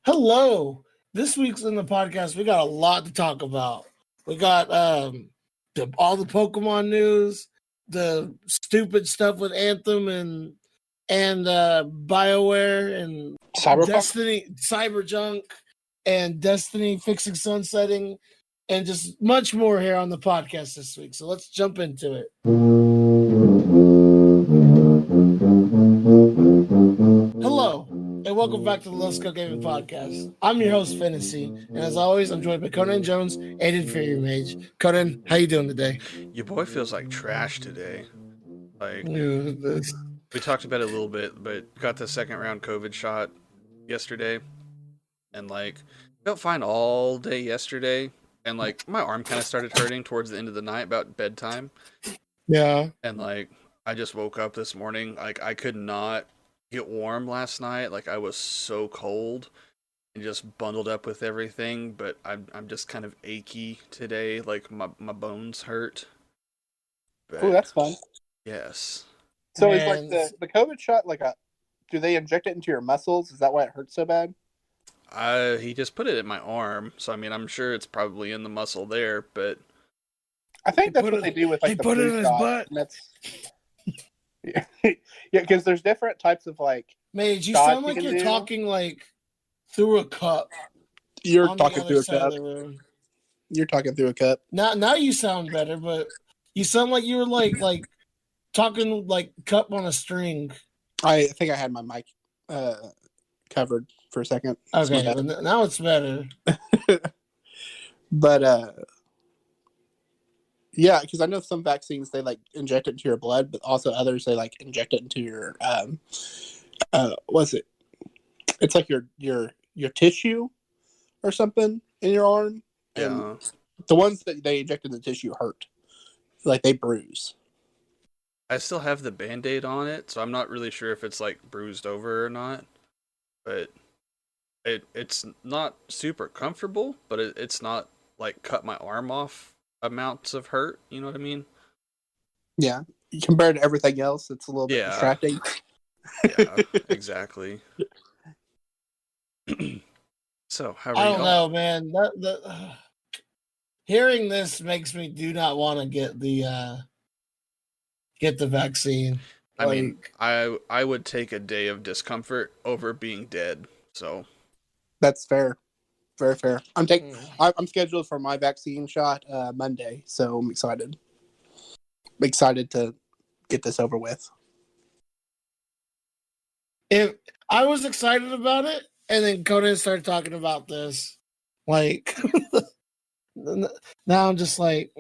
Hello. This week's in the podcast, we got a lot to talk about. We got all the Pokemon news, the stupid stuff with Anthem and BioWare and Cyberpunk? Destiny, Cyberjunk, and Destiny fixing sunsetting, and just much more here on the podcast this week. So let's jump into it. Hello, and welcome back to the lowscalegaming podcast. I'm your host, Fantasy, and as always, I'm joined by Conan Jones and Inferior Mage. Conan, how you doing today? Your boy feels like trash today. Like, This- we talked about it a little bit, but got the second round COVID shot yesterday, and felt fine all day yesterday, and my arm kind of started hurting towards the end of the night, about bedtime, Yeah. and I just woke up this morning, I could not get warm last night, I was so cold and just bundled up with everything, but I'm just kind of achy today, my bones hurt. Oh, that's fun. Yes. So Man. is the COVID shot do they inject it into your muscles? Is that why it hurts so bad? He just put it in my arm, so I'm sure it's probably in the muscle there, but I think that's what they do with He the put it flu in his shot, butt. and that's yeah, because there's different types of Mage, you shots sound you like can you're do. talking through a cup. You're on the talking other through a side of cup. the room. You're talking through a cup. Now you sound better, but you sound like you were like talking like cup on a string. I think I had my mic covered for a second. Okay, but now it's better. But yeah, because I know some vaccines they inject it into your blood, but also others they inject it into your what's it? It's like your tissue or something in your arm. And yeah. the ones that they inject in the tissue hurt. They bruise. I still have the Band-Aid on it, so I'm not really sure if it's bruised over or not. But it's not super comfortable, but it's not cut my arm off amounts of hurt, you know what I mean? Yeah. Compared to everything else, it's a little bit distracting. Yeah, exactly. So, how are I you? don't know, man. Hearing this makes me do not want to get the vaccine. I mean, I would take a day of discomfort over being dead. So that's fair. Very fair. I'm scheduled for my vaccine shot Monday, so I'm excited. I'm excited to get this over with. If I was excited about it, and then Conan started talking about this, now I'm just like,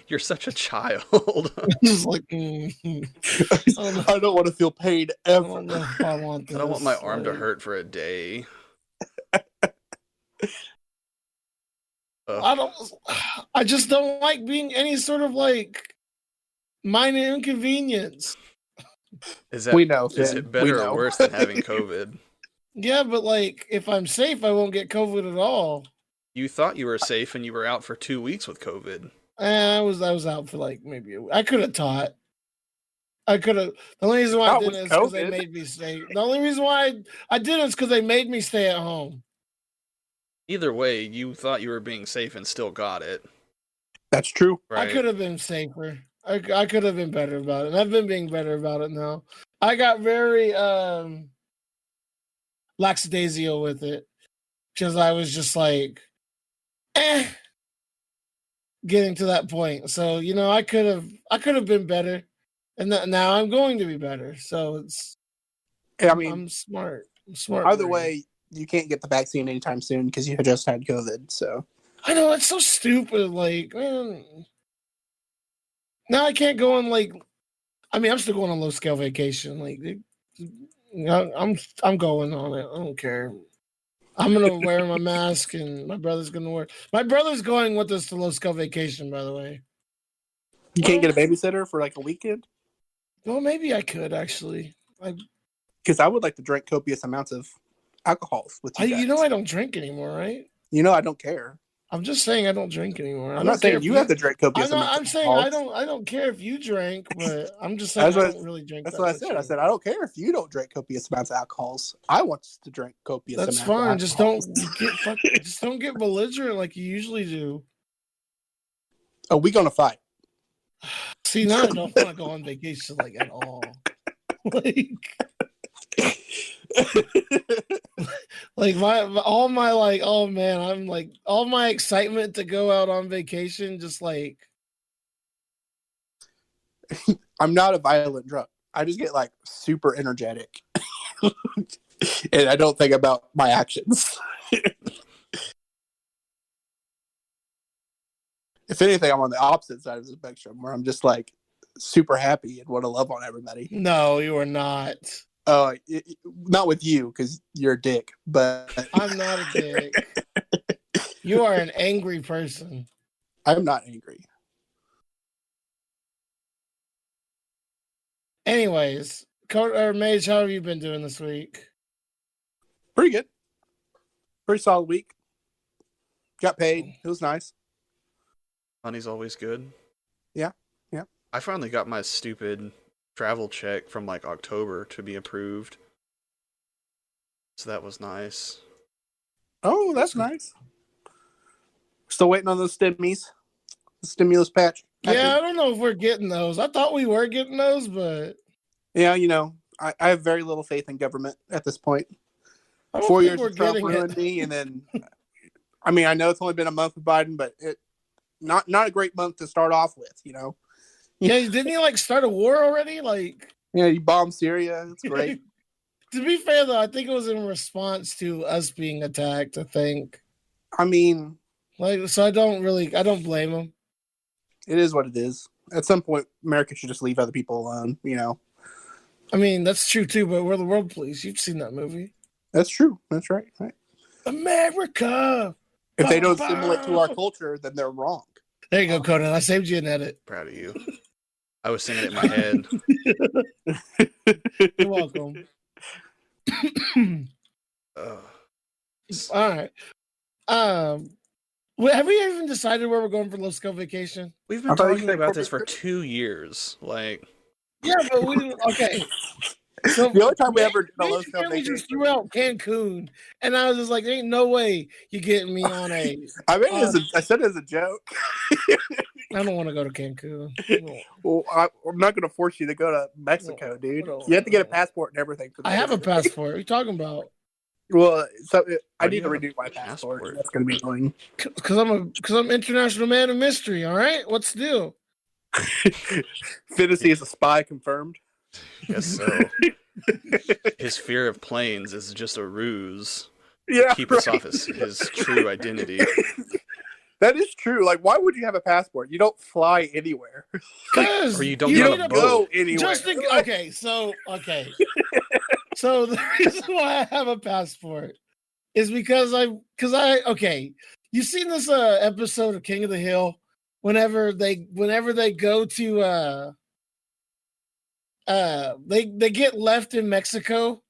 you're such a child. just like, I don't want to feel pain ever. I don't know if I want this. I don't want my arm to hurt for a day. I just don't like being any sort of minor inconvenience. Is it better or worse than having COVID? Yeah, but if I'm safe, I won't get COVID at all. You thought you were safe and you were out for 2 weeks with COVID. I was out for maybe I could have taught. I could have. The only reason why I didn't is because they made me stay. The only reason why I didn't is because they made me stay at home. Either way, you thought you were being safe and still got it. That's true. Right? I could have been safer. I could have been better about it. And I've been being better about it now. I got very lackadaisical with it because I was just getting to that point. So I could have been better, and now I'm going to be better. So it's. I'm smart. I'm smart. Either way, you can't get the vaccine anytime soon because you just had COVID. So I know it's so stupid. Man, now I can't go on I'm still going on low scale vacation. I'm going on it. I don't care. I'm gonna wear my mask, and my brother's gonna wear. My brother's going with us to low scale vacation. By the way, you can't get a babysitter for a weekend. Well, maybe I could actually. Because I would like to drink copious amounts of alcohols with you guys. I don't drink anymore, right? I don't care. I'm just saying I don't drink anymore. I'm not saying you have to drink copious amounts. I'm saying I don't care if you drink, but I'm just saying I don't really drink. That's what I said. I said I don't care if you don't drink copious amounts of alcohols. I want to drink copious amounts. That's fine. Just don't get belligerent like you usually do. Are we gonna fight? See, now I don't want to go on vacation like at all. Like all my excitement to go out on vacation just like I'm not a violent drunk. I just get like super energetic. And I don't think about my actions. If anything, I'm on the opposite side of the spectrum where I'm just like super happy and want to love on everybody. No, you are not. Not with you because you're a dick, but I'm not a dick. You are an angry person. I'm not angry. Anyways, Mage, how have you been doing this week? Pretty good. Pretty solid week. Got paid. It was nice. Money's always good. Yeah. I finally got my stupid travel check from like October to be approved. So that was nice. Oh, that's nice. Still waiting on those stimmies. The stimulus patch. Yeah, I don't know if we're getting those. I thought we were getting those, but yeah, I have very little faith in government at this point. 4 years of Trump ruined me, and then I know it's only been a month with Biden, but it not a great month to start off with, Yeah, didn't he like start a war already? He bombed Syria. It's great. To be fair, though, I think it was in response to us being attacked. I think. So I don't blame him. It is what it is. At some point, America should just leave other people alone. That's true too. But we're the world police. You've seen that movie. That's true. That's right. America. If they don't assimilate to our culture, then they're wrong. There you go, Conan. I saved you an edit. Proud of you. I was singing it in my head. You're welcome. All right. Have we even decided where we're going for low scale vacation? We've been talking about this for 2 years. Yeah, but we didn't. Okay. So the only time we ever did a low scale vacation, just threw out Cancun, and I was just like, "There ain't no way you're getting me on a." I said it as a joke. I don't want to go to Cancun. Well, I'm not going to force you to go to Mexico, dude. You have to get a passport and everything. I have a passport. What are you talking about? Well, I need to renew my passport. That's going to be annoying. Because I'm international man of mystery. All right, what's the deal? Fantasy is a spy confirmed. Guess so. His fear of planes is just a ruse. Yeah, to keep us off his true identity. That is true. Why would you have a passport? You don't fly anywhere. Or you don't go anywhere. Okay. So the reason why I have a passport is because you've seen this episode of King of the Hill. Whenever they go to they get left in Mexico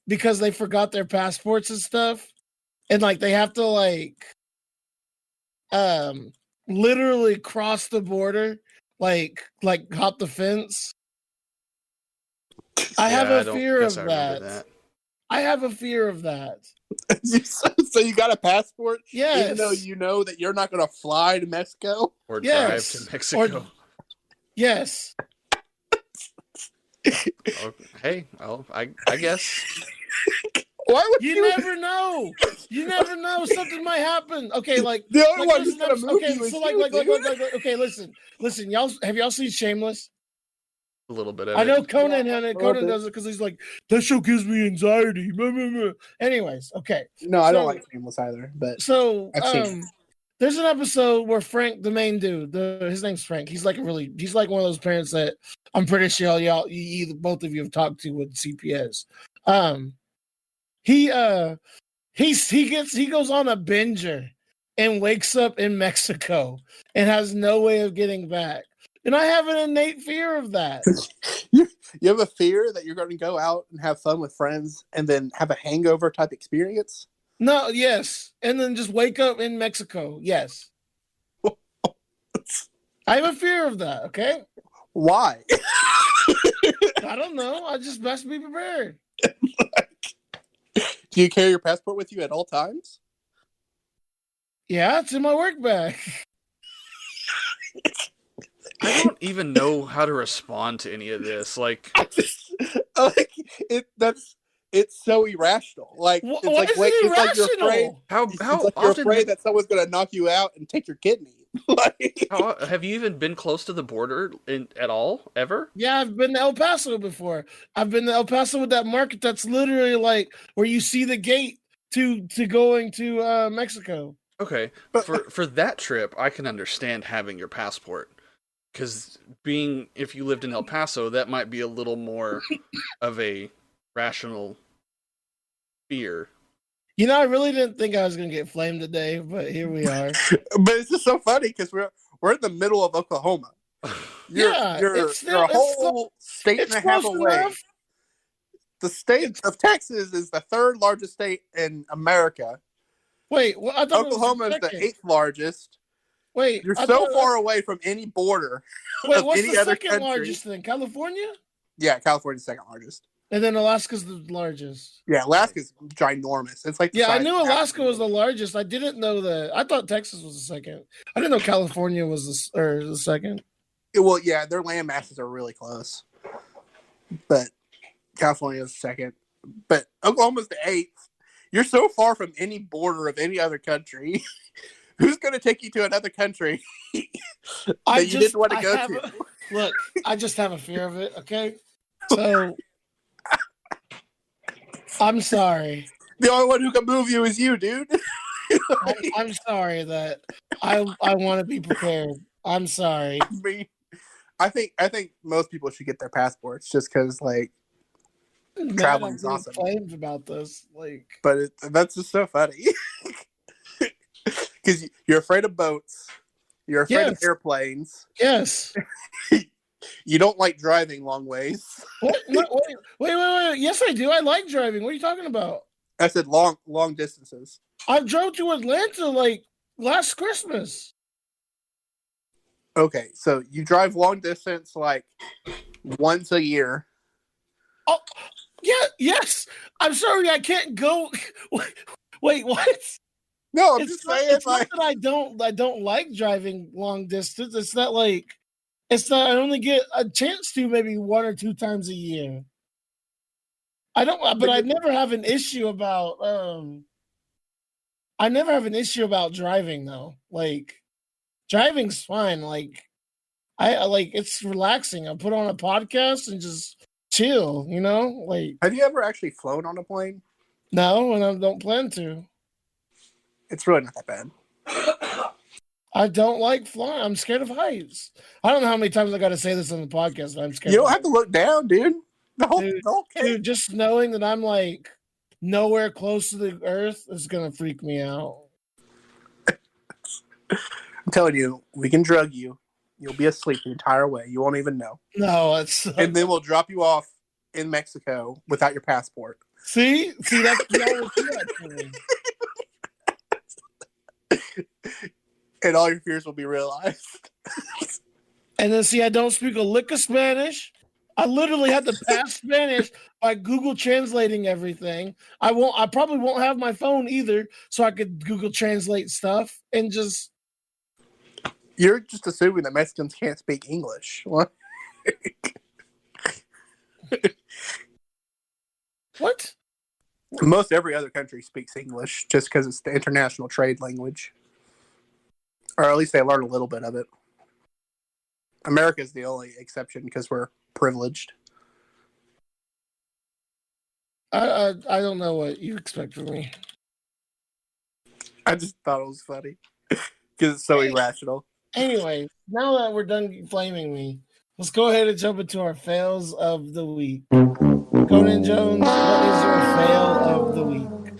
because they forgot their passports and stuff, and they have to literally cross the border, hop the fence. I have a fear of that. I have a fear of that. So you got a passport? Yes. Even though you know that you're not going to fly to Mexico? Or drive to Mexico? Yes. Hey, I guess. Why would you never know? You never know. Something might happen. Okay, the only one who's gonna move you is you, okay, listen, y'all seen Shameless? A little bit. I know Conan does it because he's like, that show gives me anxiety. Anyways, okay. No, I don't like Shameless either. But there's an episode where Frank, the main dude, his name's Frank. He's like one of those parents that I'm pretty sure both of you have talked to with CPS. He goes on a binger and wakes up in Mexico and has no way of getting back. And I have an innate fear of that. You have a fear that you're going to go out and have fun with friends and then have a hangover type experience? No, yes. And then just wake up in Mexico. Yes. I have a fear of that, okay? Why? I don't know. I just best be prepared. Do you carry your passport with you at all times? Yeah, it's in my work bag. I don't even know how to respond to any of this. Like, Like it's so irrational. Like Why it's like is wait, it it's like you're afraid. irrational? It's how like you're often afraid that someone's gonna knock you out and take your kidney. how have you even been close to the border at all ever? Yeah, I've been to El Paso before. I've been to El Paso with that market that's literally like where you see the gate to going to Mexico. Okay, for that trip, I can understand having your passport because being if you lived in El Paso, that might be a little more of a rational fear. You know, I really didn't think I was gonna get flamed today, but here we are. But it's just so funny because we're in the middle of Oklahoma. Yeah, You're a whole state it's and a half close away. enough. The state of Texas is the third largest state in America. Wait, well, I thought Oklahoma it was is the second. eighth largest. Wait, You're I so thought, far away from any border wait, of what's any the other second country. largest thing? California? Yeah, California's second largest. And then Alaska's the largest. Yeah, Alaska's ginormous. It's like the Yeah, I size knew of half Alaska of was the the largest. I didn't know that. I thought Texas was the second. I didn't know California was the second. Well, yeah, their land masses are really close, but California is second. But Oklahoma's the eighth. You're so far from any border of any other country. Who's going to take you to another country that you didn't want to go to? Look, I just have a fear of it. Okay, so I'm sorry. The only one who can move you is you, dude. I'm sorry that I want to be prepared. I'm sorry. I think most people should get their passports just because like Man, traveling's I'm awesome. flamed about this. Like, But that's just so funny because you're afraid of boats, you're afraid of airplanes. Yes. You don't like driving long ways. What? No, wait. Yes, I do. I like driving. What are you talking about? I said long distances. I drove to Atlanta like last Christmas. Okay, so you drive long distance like once a year. Oh, yeah, yes. I'm sorry, I can't go. Wait, what? No, I'm just saying. It's not that I don't like driving long distance. It's not like it's that I only get a chance to maybe 1 or 2 times a year. I don't, but I never have an issue about. I never have an issue about driving though. Like driving's fine. Like I like it's relaxing. I put on a podcast and just chill. You know, like have you ever actually flown on a plane? no, and I don't plan to. It's really not that bad. I don't like flying. I'm scared of heights. I don't know how many times I got to say this on the podcast, but I'm scared. You don't have to look down, dude. The whole dude, just knowing that I'm like nowhere close to the earth is gonna freak me out. I'm telling you, we can drug you. You'll be asleep the entire way. You won't even know. No, it's and then we'll drop you off in Mexico without your passport. See, that's that and all your fears will be realized. And then see, I don't speak a lick of Spanish. I literally had to pass Spanish by Google translating everything. I probably won't have my phone either, so I could Google translate stuff and just. You're just assuming that Mexicans can't speak English. What? What? Most every other country speaks English just because it's the international trade language. Or at least they learn a little bit of it. America is the only exception because we're privileged. I don't know what you expect from me. I just thought it was funny because it's so irrational. Anyway, now that we're done flaming me, let's go ahead and jump into our fails of the week. Conan Jones, what is your fail of the week?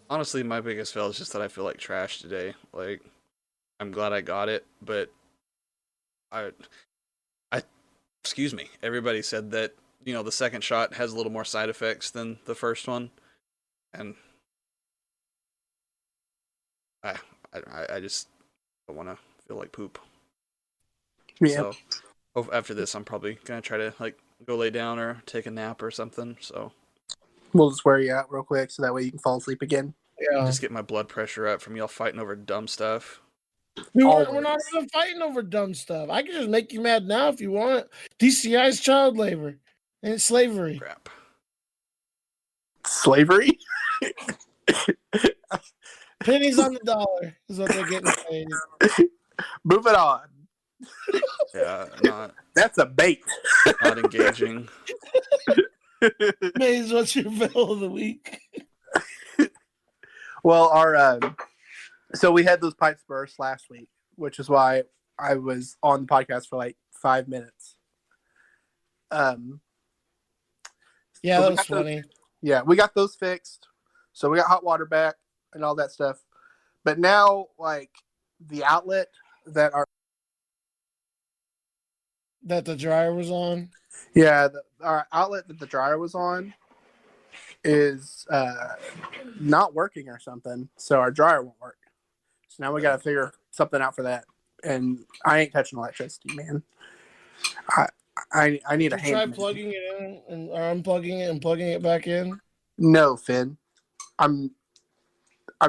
Honestly, my biggest fail is just that I feel like trash today. Like, I'm glad I got it, but I excuse me. Everybody said that, the second shot has a little more side effects than the first one. And I just don't want to feel like poop. Yeah. So after this, I'm probably gonna try to like go lay down or take a nap or something. So We'll just wear you out real quick so that way you can fall asleep again. Yeah. just get my blood pressure up from y'all fighting over dumb stuff. We're not Always. even fighting over dumb stuff. I can just make you mad now if you want. DCI is child labor and it's slavery. Crap. Slavery? Pennies on the dollar is what they're getting paid. Move it on. Yeah, That's a bait. not engaging. Maze, what's your bill of the week? Well, so we had those pipes burst last week, which is why I was on the podcast for like 5 minutes. Yeah, that was funny. We got those fixed. So we got hot water back and all that stuff. But now, like, the outlet that the dryer was on. Yeah, our outlet that the dryer was on is not working or something. So our dryer won't work. So now we got to figure something out for that. And I ain't touching electricity, man. I need a hand. Try plugging it in or unplugging it and plugging it back in. No, Finn. I'm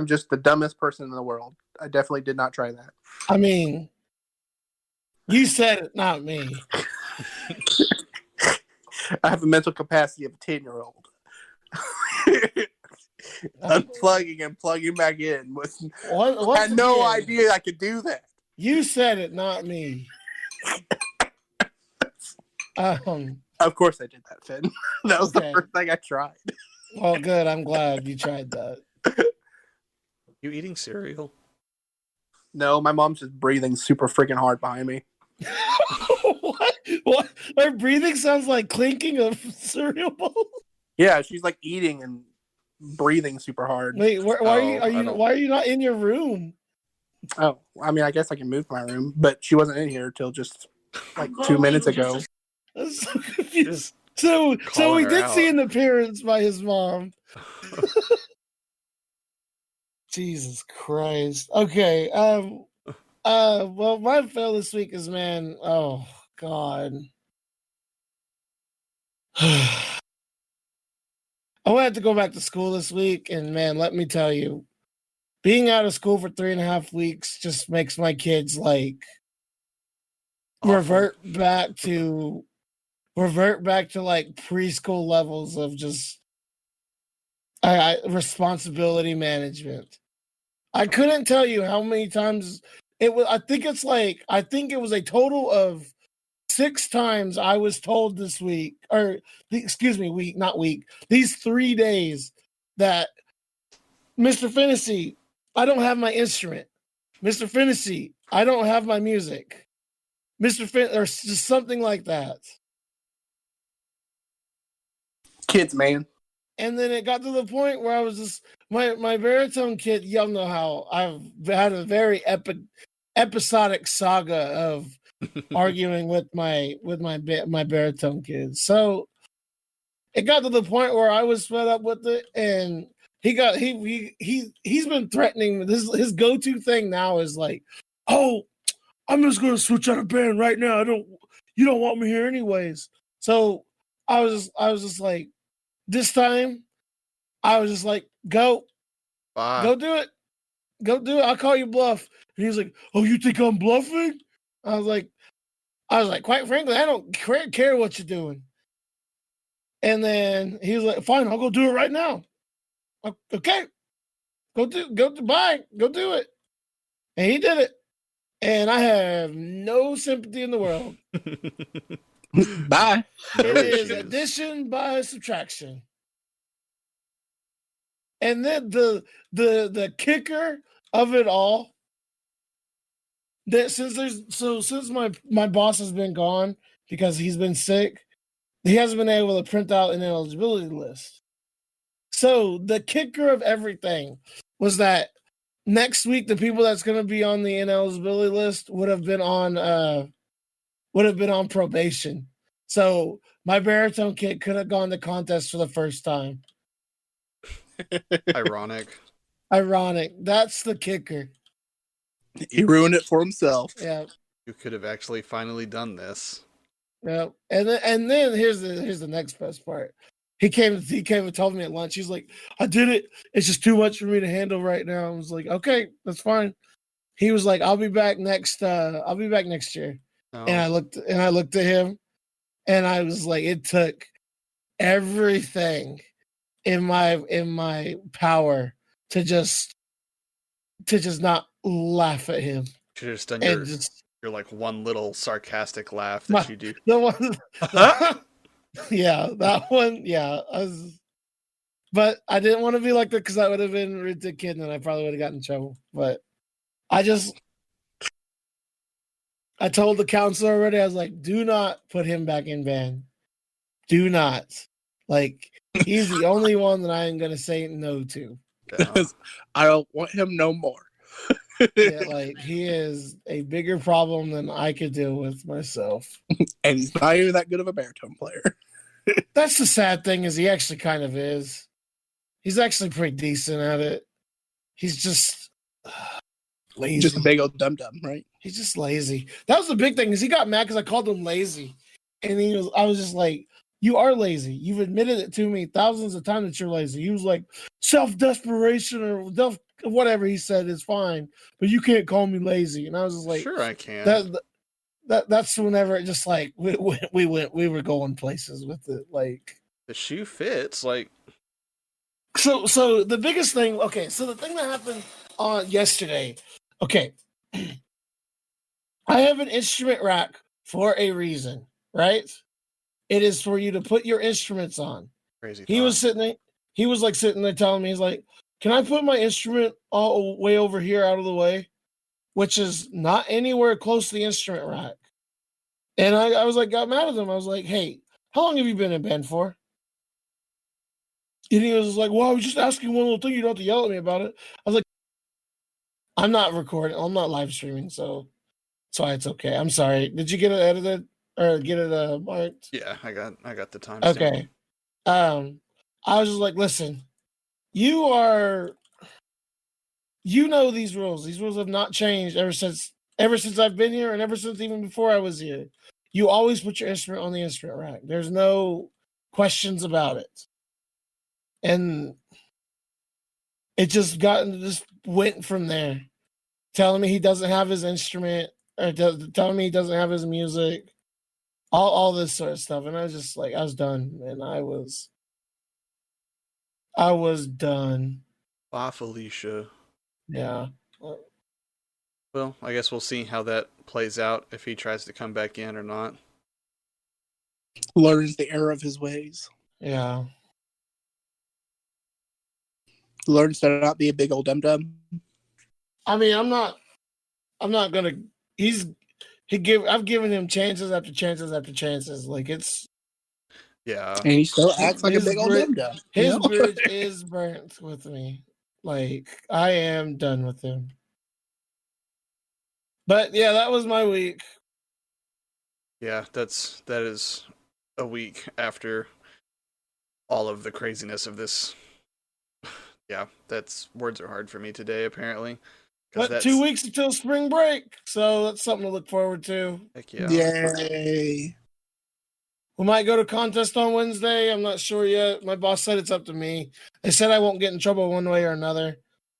just the dumbest person in the world. I definitely did not try that. I mean, you said it, not me. I have a mental capacity of a 10-year-old. Unplugging and plugging back in. I had no idea I could do that. You said it, not me. Of course I did that, Finn. That was the first thing I tried. Well, good. I'm glad you tried that. You eating cereal? No, my mom's just breathing super freaking hard behind me. What? Her breathing sounds like clinking of cereal bowls. Yeah, she's like eating and breathing super hard. Wait, why are you not in your room? Oh, I mean, I guess I can move my room, but she wasn't in here till just like 2 minutes ago. I'm so confused. So we did see an appearance by his mom. Jesus Christ. Okay. Well, my fail this week is, man. Oh God. I had to go back to school this week, and man, let me tell you, being out of school for 3.5 weeks just makes my kids like revert back to like preschool levels of just responsibility management. I couldn't tell you how many times it was. I think it was a total of 6 times I was told this week, these 3 days, that Mr. Fantasy, I don't have my instrument. Mr. Fantasy, I don't have my music. or just something like that. Kids, man. And then it got to the point where I was just my baritone kid. Y'all know how I've had a very episodic saga of arguing with my baritone kids. So it got to the point where I was fed up with it, and he's been threatening. His go-to thing now is like, "Oh, I'm just gonna switch out of band right now. You don't want me here anyways." So I was just like, this time, I was just like, go do it. I'll call you bluff. And he's like, "Oh, you think I'm bluffing?" I was like, quite frankly, I don't care what you're doing. And then he was like, "Fine, I'll go do it right now." Okay, go do it. And he did it. And I have no sympathy in the world. Bye. It is addition by subtraction. And then the kicker of it all, that since my boss has been gone because he's been sick, he hasn't been able to print out an eligibility list. So the kicker of everything was that next week the people that's going to be on the ineligibility list would have been on probation. So my baritone kid could have gone to contest for the first time. Ironic. ironic. That's the kicker. He ruined it for himself. Yeah. You could have actually finally done this. Yeah. And then here's the next best part. He came and told me at lunch. He's like, I did it. It's just too much for me to handle right now. I was like, okay, that's fine. He was like, I'll be back next year. Oh, And I looked at him and I was like, it took everything in my power to just not laugh at him. should have just done And just your like one little sarcastic laugh that my, you do. the one yeah, that one, yeah. But I didn't want to be like that because that would have been ridiculous and I probably would have gotten in trouble. But I told the counselor already, I was like, do not put him back in band. Do not. Like, he's the only one that I am going to say no to. Yeah. I don't want him no more. Yeah, like, he is a bigger problem than I could deal with myself. And he's not even that good of a baritone player. That's the sad thing is he actually kind of is. He's actually pretty decent at it. He's just lazy. Just a big old dum-dum, right? He's just lazy. That was the big thing is he got mad because I called him lazy. And I was just like, you are lazy. You've admitted it to me thousands of times that you're lazy. He was like, self-desperation or whatever he said is fine, but you can't call me lazy. And I was just like, Sure, I can. that's whenever it just like we were going places with it. Like The shoe fits. Like, so the biggest thing. Okay, so the thing that happened yesterday. Okay, I have an instrument rack for a reason, right? It is for you to put your instruments on. crazy. He was sitting there telling me, he's like, can I put my instrument all way over here out of the way? Which is not anywhere close to the instrument rack. And I was like, got mad at him. I was like, hey, how long have you been in band for? And he was like, well, I was just asking one little thing. You don't have to yell at me about it. I was like, I'm not recording. I'm not live streaming, so it's okay. I'm sorry. Did you get it edited or get it marked? Yeah, I got the time. Okay. I was just like, listen, you know these rules. These rules have not changed ever since I've been here and ever since even before I was here. You always put your instrument on the instrument rack. There's no questions about it. And it just went from there. Telling me he doesn't have his instrument or telling me he doesn't have his music. All this sort of stuff. And I was just like, I was done, man. I was done. Bye, Felicia. Yeah. Well, I guess we'll see how that plays out if he tries to come back in or not. Learns the error of his ways. Yeah. Learns to not be a big old dum-dum. I mean, I'm not gonna. I've given him chances after chances after chances. Like it's. Yeah. And he still acts like a his big old bridge- dum-dum. His bridge is burnt with me. Like I am done with him. But yeah, that was my week. Yeah, that is a week after all of the craziness of this. Yeah, words are hard for me today, apparently. But 2 weeks until spring break, so that's something to look forward to. Heck yeah. Yay. We might go to contest on Wednesday. I'm not sure yet. My boss said it's up to me. They said I won't get in trouble one way or another.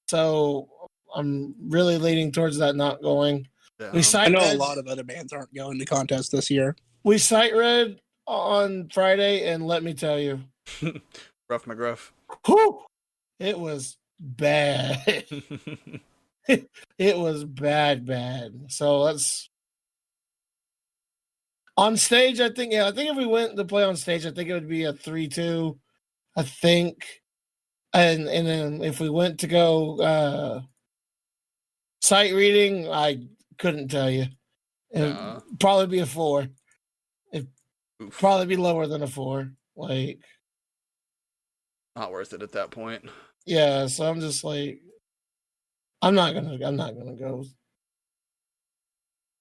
So I'm really leaning towards that not going. Yeah. I know a lot of other bands aren't going to contest this year. We sight read on Friday, and let me tell you. Rough McGruff. Whew, it was bad. It was bad. So let's on stage. I think if we went to play on stage, I think it would be a 3-2. I think, and then if we went to go sight reading, I couldn't tell you. It'd probably be a 4. It'd probably be lower than a 4. Like, not worth it at that point. Yeah, so I'm just like, I'm not gonna go.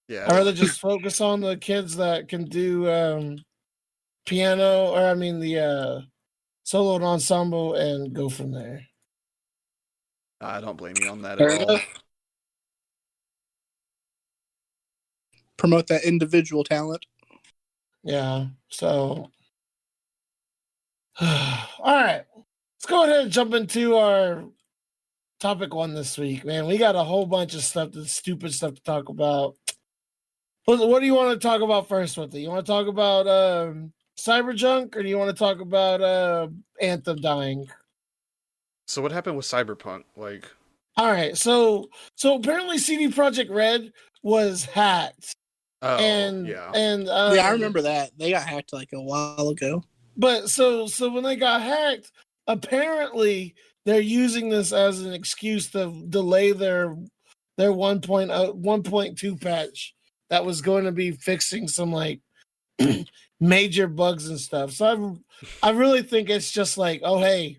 Yeah, I'd rather just focus on the kids that can do piano, or the solo and ensemble, and go from there. I don't blame you on that Fair at all. enough. Promote that individual talent. Yeah. So, all right. Let's go ahead and jump into our topic one this week, man. We got a whole bunch of stuff, stupid stuff to talk about. What do you want to talk about first with it? You want to talk about Cyberjunk, or do you want to talk about Anthem dying? So what happened with Cyberpunk? Like, All right, so apparently CD Projekt Red was hacked, oh and yeah, Yeah, I remember that. They got hacked like a while ago. But so when they got hacked, apparently they're using this as an excuse to delay their 1.2 patch that was going to be fixing some like major bugs and stuff. So I really think it's just like, oh hey,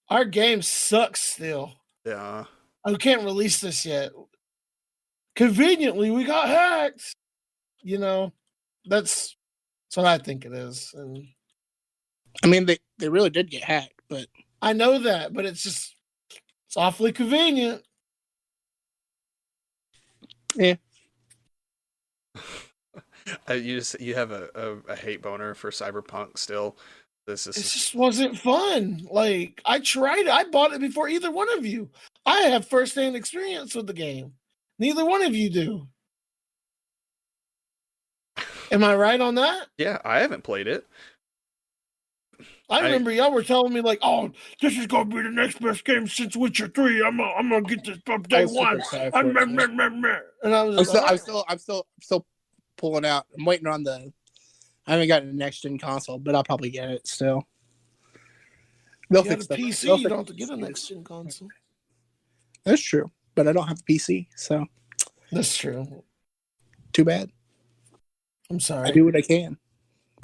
our game sucks still. yeah. I can't release this yet. Conveniently, we got hacked. You know, that's what I think it is. And I mean, they really did get hacked, but I know that, but it's awfully convenient. yeah. You have a hate boner for Cyberpunk still. This It is just wasn't fun. Like I tried it. I bought it before either one of you. I have firsthand experience with the game. Neither one of you do. Am I right on that? yeah. I haven't played it. I remember y'all were telling me like, "Oh, this is gonna be the next best game since Witcher 3. I'm gonna get this up day one." And I was I'm still pulling out. I'm waiting on the. I haven't gotten a next gen console, but I'll probably get it still. They'll you have fix a the PC. You don't have to get a next gen console. That's true, but I don't have a PC, so That's true. too bad. I'm sorry. I do what I can.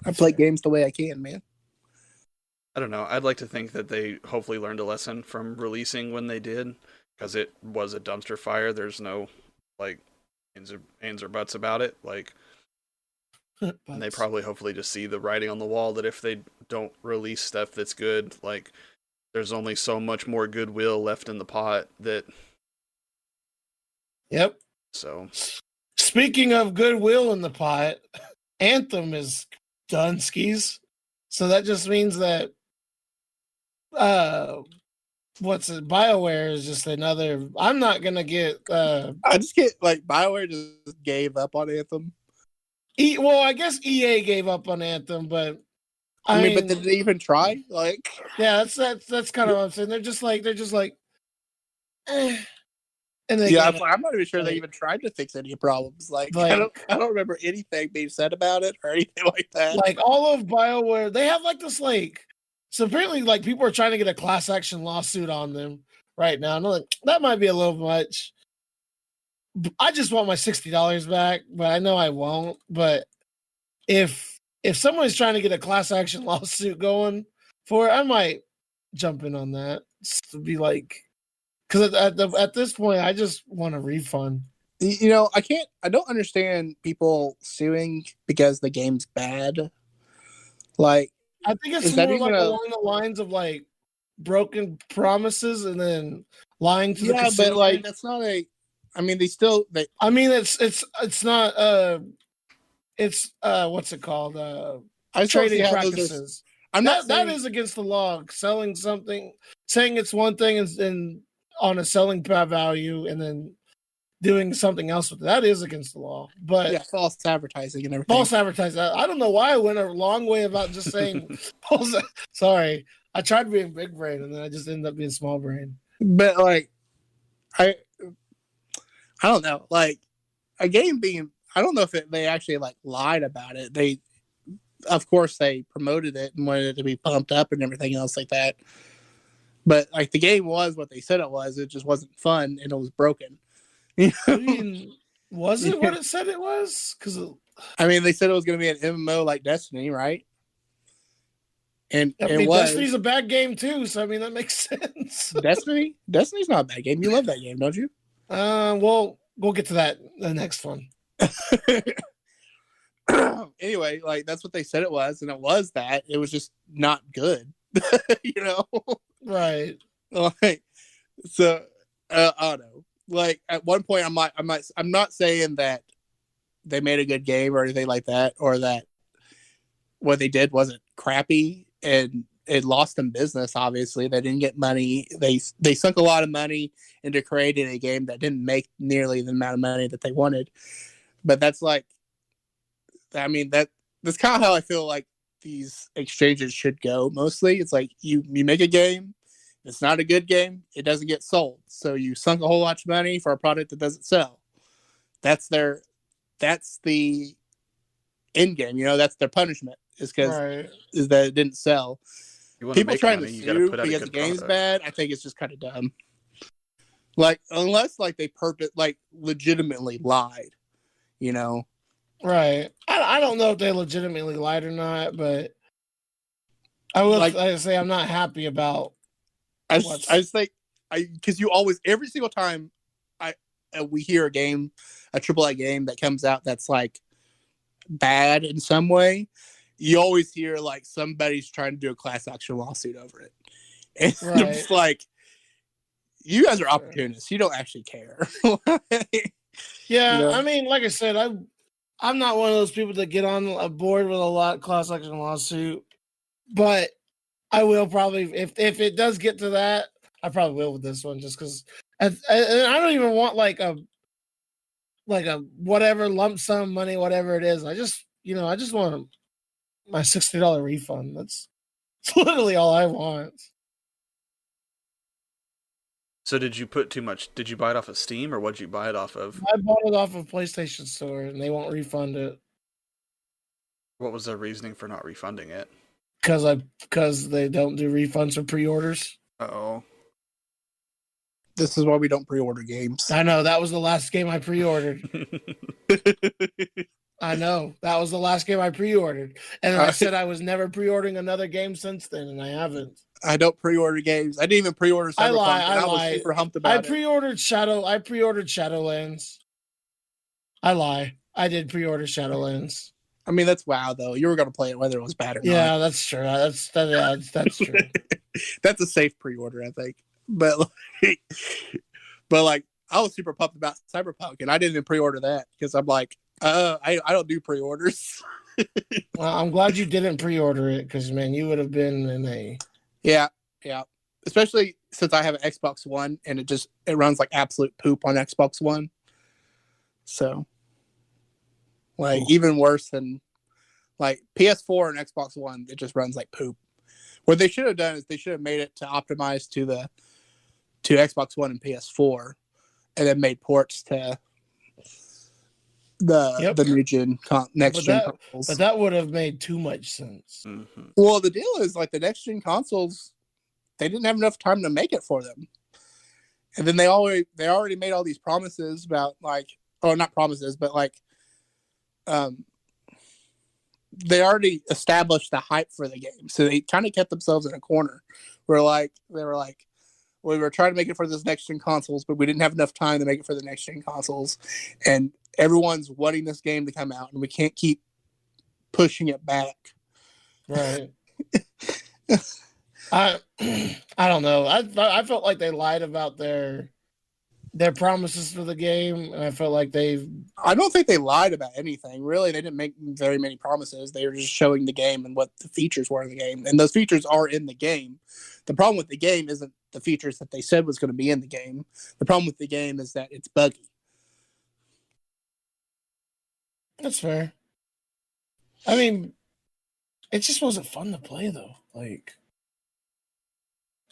I play games the way I can, man. I don't know. I'd like to think that they hopefully learned a lesson from releasing when they did, because it was a dumpster fire. There's no like ands or buts about it. Like, and they probably hopefully just see the writing on the wall that if they don't release stuff that's good, like there's only so much more goodwill left in the pot. That. Yep. So. Speaking of goodwill in the pot, Anthem is done skis. So that just means that BioWare is just another. I'm not gonna get I just get like BioWare just gave up on Anthem. Well, I guess EA gave up on Anthem, but I mean, but did they even try? Like, yeah, that's kind of what I'm saying. They're just like eh. And they yeah, I'm not even sure they even tried to fix any problems. Like I don't remember anything being said about it or anything like that. Like all of BioWare, they have like this like. So apparently, like people are trying to get a class action lawsuit on them right now. And I'm like, that might be a little much. I just want my $60 back, but I know I won't. But if someone's trying to get a class action lawsuit going for it, I might jump in on that. Just to be like, because at this point, I just want a refund. You know, I don't understand people suing because the game's bad. Like, I think it's more like along the lines of like broken promises and then lying to the consumer. But like that's not a. I mean, I mean, it's not. It's what's it called? Trading practices. That is against the law. Selling something, saying it's one thing and on a selling value, and then doing something else with it. That is against the law. But yeah, false advertising and everything. False advertising. I don't know why I went a long way about just saying false. Sorry, I tried being big brain and then I just ended up being small brain. But like, I don't know. Like a game being, I don't know if they actually like lied about it. They, of course, they promoted it and wanted it to be pumped up and everything else like that. But like the game was what they said it was. It just wasn't fun and it was broken. I mean, was it what it said it was? Because I mean, they said it was going to be an MMO like Destiny, right? And it was. Destiny's a bad game too, so I mean that makes sense. Destiny's not a bad game. You love that game, don't you? Well, we'll get to that the next one. Anyway, like that's what they said it was, and it was that. It was just not good. You know, right? Like, So I don't know. Like at one point, I'm not saying that they made a good game or anything like that, or that what they did wasn't crappy and it lost them business. Obviously, they didn't get money. They sunk a lot of money into creating a game that didn't make nearly the amount of money that they wanted. But that's like, I mean, that's kind of how I feel like these exchanges should go. Mostly, it's like you make a game. It's not a good game. It doesn't get sold. So you sunk a whole lot of money for a product that doesn't sell. That's the end game. That's their punishment. Is because Right. is that it didn't sell. You want to People make trying money, to you got to sue put out a because the good game's product. bad, I think it's just kind of dumb. Like unless like they legitimately lied, Right. I don't know if they legitimately lied or not, but I will Like- say I'm not happy about. I just think because you always every single time we hear a AAA game that comes out that's like bad in some way, you always hear like somebody's trying to do a class action lawsuit over it, and Right. they're just like, you guys are opportunists. You don't actually care. Yeah, I mean, like I said, I'm not one of those people that get on a board with a class action lawsuit, but I will probably if it does get to that, I probably will with this one just because. And I don't even want like a whatever lump sum money, whatever it is. I just want my $60 refund. That's literally all I want. So did you put too much? Did you buy it off of Steam or what'd you buy it off of? I bought it off of PlayStation Store and they won't refund it. What was their reasoning for not refunding it? Because they don't do refunds for pre-orders. Oh. This is why we don't pre-order games. I know that was the last game I pre-ordered. I know that was the last game I pre-ordered, and I said I was never pre-ordering another game since then, and I haven't. I don't pre-order games. I didn't even pre-order Cyberpunk. I was super humped about it. I pre-ordered Shadowlands. I lie. I did pre-order Shadowlands. I mean, that's WoW though. You were going to play it whether it was bad or not. Yeah, that's true. That's true. That's a safe pre-order, I think. But like, I was super pumped about Cyberpunk, and I didn't even pre-order that because I'm like, I don't do pre-orders. Well, I'm glad you didn't pre-order it because man, you would have been in a yeah. Especially since I have an Xbox One and it runs like absolute poop on Xbox One. So, like, even worse than like PS4 and Xbox One, it just runs like poop. What they should have done is they should have made it to optimize to Xbox One and PS4, and then made ports to the new gen next gen consoles. But that would have made too much sense. Mm-hmm. Well, the deal is like the next gen consoles, they didn't have enough time to make it for them, and then they already made all these promises about like, oh, not promises, but like, they already established the hype for the game, so they kind of kept themselves in a corner. Where like they were like, we were trying to make it for this next gen consoles, but we didn't have enough time to make it for the next gen consoles, and everyone's wanting this game to come out, and we can't keep pushing it back. Right. I don't know. I felt like they lied about their promises for the game, and I felt like I don't think they lied about anything. Really, they didn't make very many promises. They were just showing the game and what the features were in the game, and those features are in the game. The problem with the game isn't the features that they said was going to be in the game. The problem with the game is that it's buggy. That's fair. I mean, it just wasn't fun to play though. Like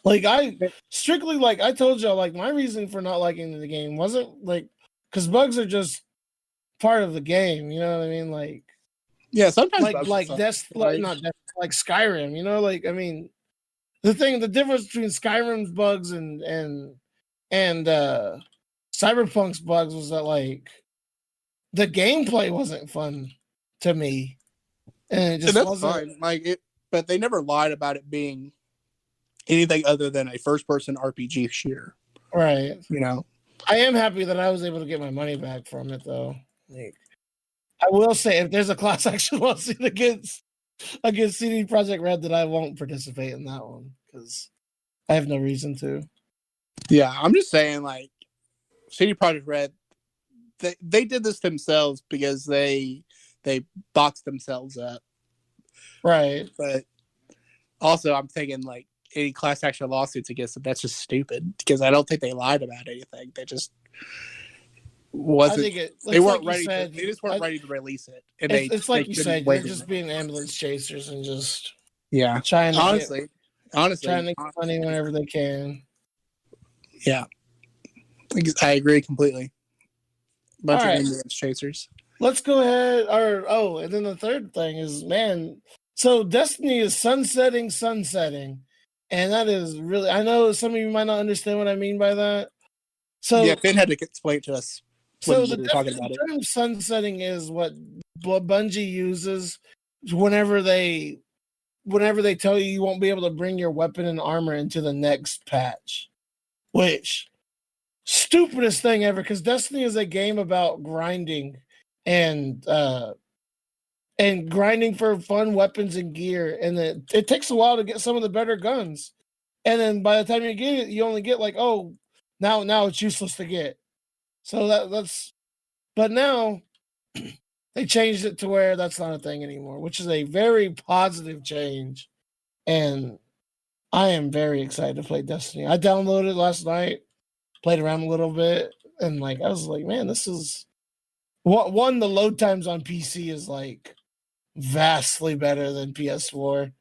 I strictly like I told y'all, like my reason for not liking the game wasn't like because bugs are just part of the game. You know what I mean? Like yeah, sometimes like that's not like Skyrim. You know, like I mean, the difference between Skyrim's bugs and Cyberpunk's bugs was that like the gameplay wasn't fun to me, and it just that's wasn't. fine. Like it, but they never lied about it being anything other than a first-person RPG shooter. Right. You know, I am happy that I was able to get my money back from it, though. Like, I will say, if there's a class action lawsuit against CD Projekt Red, that I won't participate in that one because I have no reason to. Yeah, I'm just saying, like, CD Projekt Red, they did this themselves because they boxed themselves up. Right. But also, I'm thinking, like, any class action lawsuits against them, that's just stupid because I don't think they lied about anything. They just I think they it's weren't like you ready said. they just weren't ready to release it, and It's they like you couldn't said. wait They're just being ambulance chasers and just yeah. trying to get Honestly, money whenever they can. yeah, I agree completely. All Bunch of right, ambulance chasers. let's go ahead. And then the third thing is, man. So Destiny is sunsetting, and that is really. I know some of you might not understand what I mean by that. So Yeah, Finn had to explain it to us when we were talking about it. The term sunsetting is what Bungie uses whenever they tell you won't be able to bring your weapon and armor into the next patch. Which stupidest thing ever, because Destiny is a game about grinding and grinding for fun weapons and gear, and it takes a while to get some of the better guns. And then by the time you get it, you only get like, oh, now it's useless to get. So that's but now they changed it to where that's not a thing anymore, which is a very positive change. And I am very excited to play Destiny. I downloaded it last night, played around a little bit, and like I was like, man, this is one. The load times on PC is like vastly better than PS4,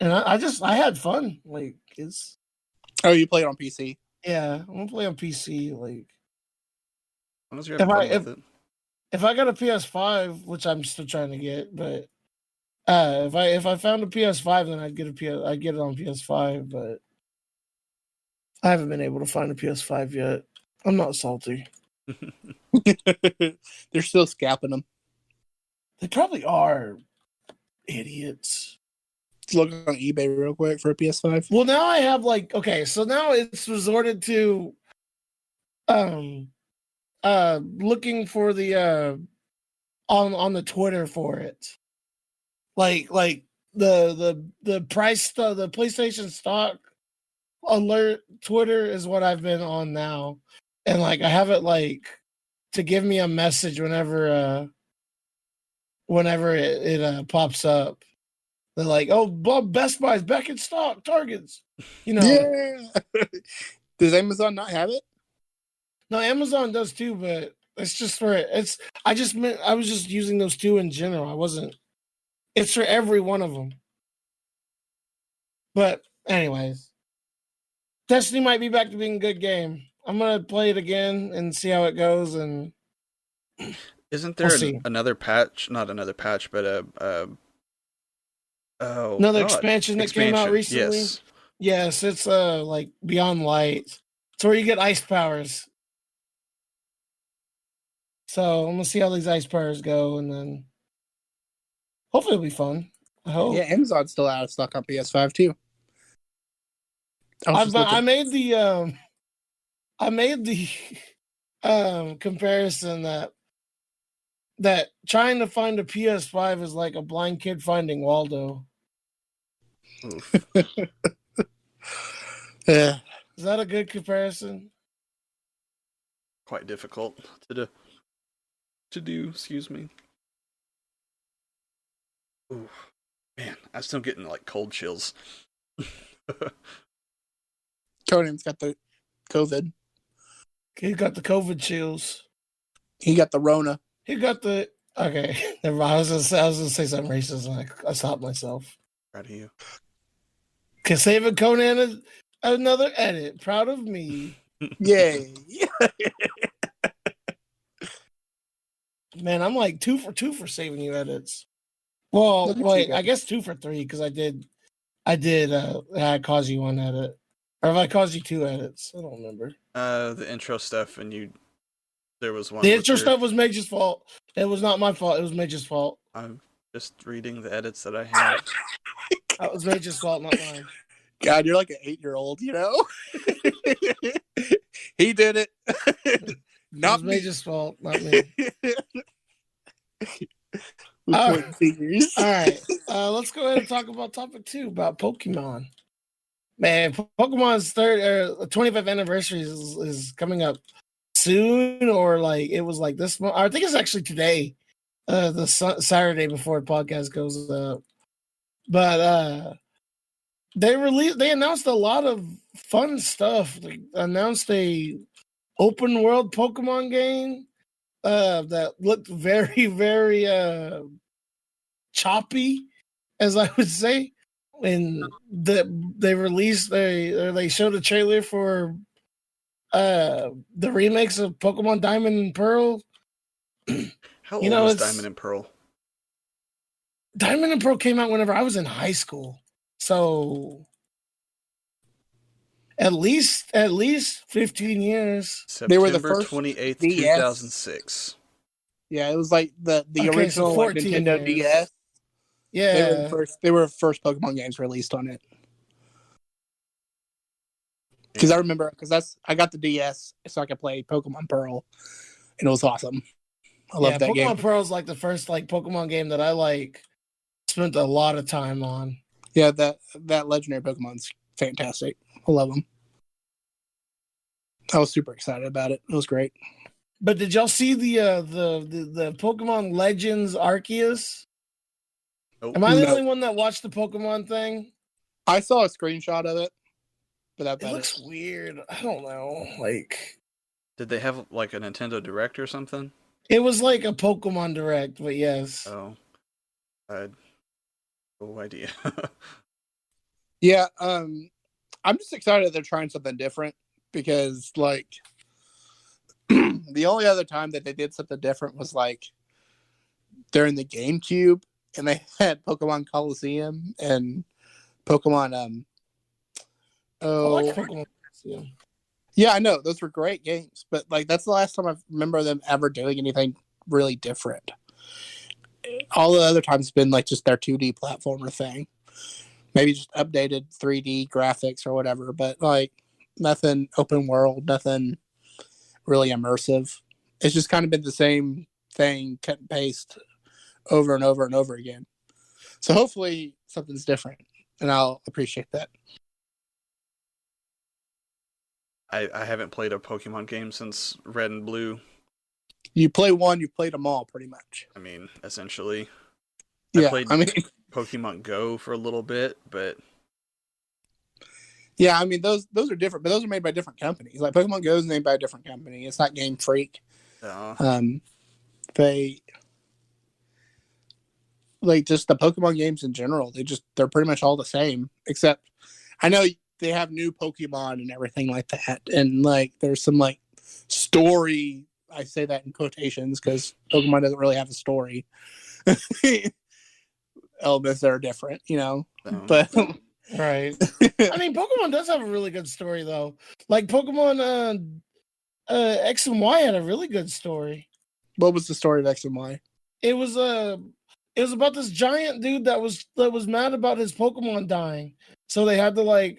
and I had fun. Like it's Oh, you played on PC? yeah, I'm gonna play on PC. Like As long as you're having fun with it. if I got a PS5, which I'm still trying to get, but if I found a PS5, then I'd get it on PS5, but I haven't been able to find a PS5 yet. I'm not salty. They're still scalping them. They probably are idiots. Let's look on eBay real quick for a PS5. Well, now I have so now it's resorted to looking for the on the Twitter for it. Like the price the PlayStation stock alert Twitter is what I've been on now. And like I have it like to give me a message whenever it pops up. They're like, "Oh, Best Buy's back in stock, Targets." You know. Yeah. Does Amazon not have it? No, Amazon does too, but it's just for it's. I was just using those two in general. I wasn't. It's for every one of them. But anyways, Destiny might be back to being a good game. I'm gonna play it again and see how it goes. And isn't there another patch? Not another patch, but another expansion that came out recently. Yes, it's like Beyond Light. It's where you get ice powers. So I'm gonna see how these ice powers go, and then hopefully it'll be fun. I hope. Yeah, Amazon's still out of stock on PS5 too. I made the comparison that trying to find a PS5 is like a blind kid finding Waldo. Yeah. Is that a good comparison? Quite difficult to do, excuse me. Ooh, man, I'm still getting like cold chills. Conan's got the COVID. He got the COVID chills. He got the Rona. He got the okay. Never mind. I was gonna say something racist, and I stopped myself. Proud of you. Saving Conan another edit. Proud of me. Yay! Man, I'm like 2 for 2 for saving you edits. Well, wait, I guess 2 for 3 because I caused you one edit, or if I caused you 2 edits, I don't remember. The intro stuff, and there was one. The intro stuff was Mage's fault. It was not my fault. It was Mage's fault. I'm just reading the edits that I have. That was Mage's fault, not mine. God, you're like an 8-year-old, you know? He did it. Not me. Mage's fault, not me. All right. Let's go ahead and talk about topic 2 about Pokemon. Man, Pokemon's 25th anniversary is coming up soon, or like it was like this month. I think it's actually today, Saturday before the podcast goes up. But they announced a lot of fun stuff. They announced a open world Pokemon game that looked very, very choppy, as I would say. And they showed a trailer for the remakes of Pokemon Diamond and Pearl. How You old know, is it's Diamond and Pearl? Diamond and Pearl came out whenever I was in high school. So at least 15 years. They were the September first 28th, DS. 2006. Yeah, it was like the Okay, so original like 14 Nintendo years. DS. They were the Yeah. first. They were first Pokemon games released on it. Because I remember, I got the DS so I could play Pokemon Pearl, and it was awesome. I love that game. Pokemon Pearl is like the first like Pokemon game that I like spent a lot of time on. Yeah, that legendary Pokemon's fantastic. I love them. I was super excited about it. It was great. But did y'all see the Pokemon Legends Arceus? Nope. Am I the No. only one that watched the Pokemon thing? I saw a screenshot of it, but that It looks weird. I don't know. Like, Did they have like a Nintendo Direct or something? it was like a Pokemon Direct, but yes. Oh, I had no idea. Yeah, I'm just excited that they're trying something different because, like, the only other time that they did something different was like during the GameCube, and they had Pokemon Coliseum and Pokemon. I like Pokemon. Yeah, I know those were great games, but like that's the last time I remember them ever doing anything really different. All the other times been like just their 2D platformer thing, maybe just updated 3D graphics or whatever, but like nothing open world, nothing really immersive. It's just kind of been the same thing, cut and paste over and over and over again. So hopefully something's different, and I'll appreciate that. I haven't played a Pokemon game since Red and Blue. You play one, you played them all, pretty much. I mean, essentially. Yeah, I played Pokemon Go for a little bit, but yeah, I mean those are different, but those are made by different companies. Like Pokemon Go is made by a different company. It's not Game Freak. They like just the Pokemon games in general. They're pretty much all the same, except I know they have new Pokemon and everything like that, and like there's some like story. I say that in quotations because Pokemon doesn't really have a story. Elements that are different, you know, but right. I mean, Pokemon does have a really good story though. Like Pokemon X and Y had a really good story. What was the story of X and Y? It was about this giant dude that was mad about his Pokemon dying. So they had to like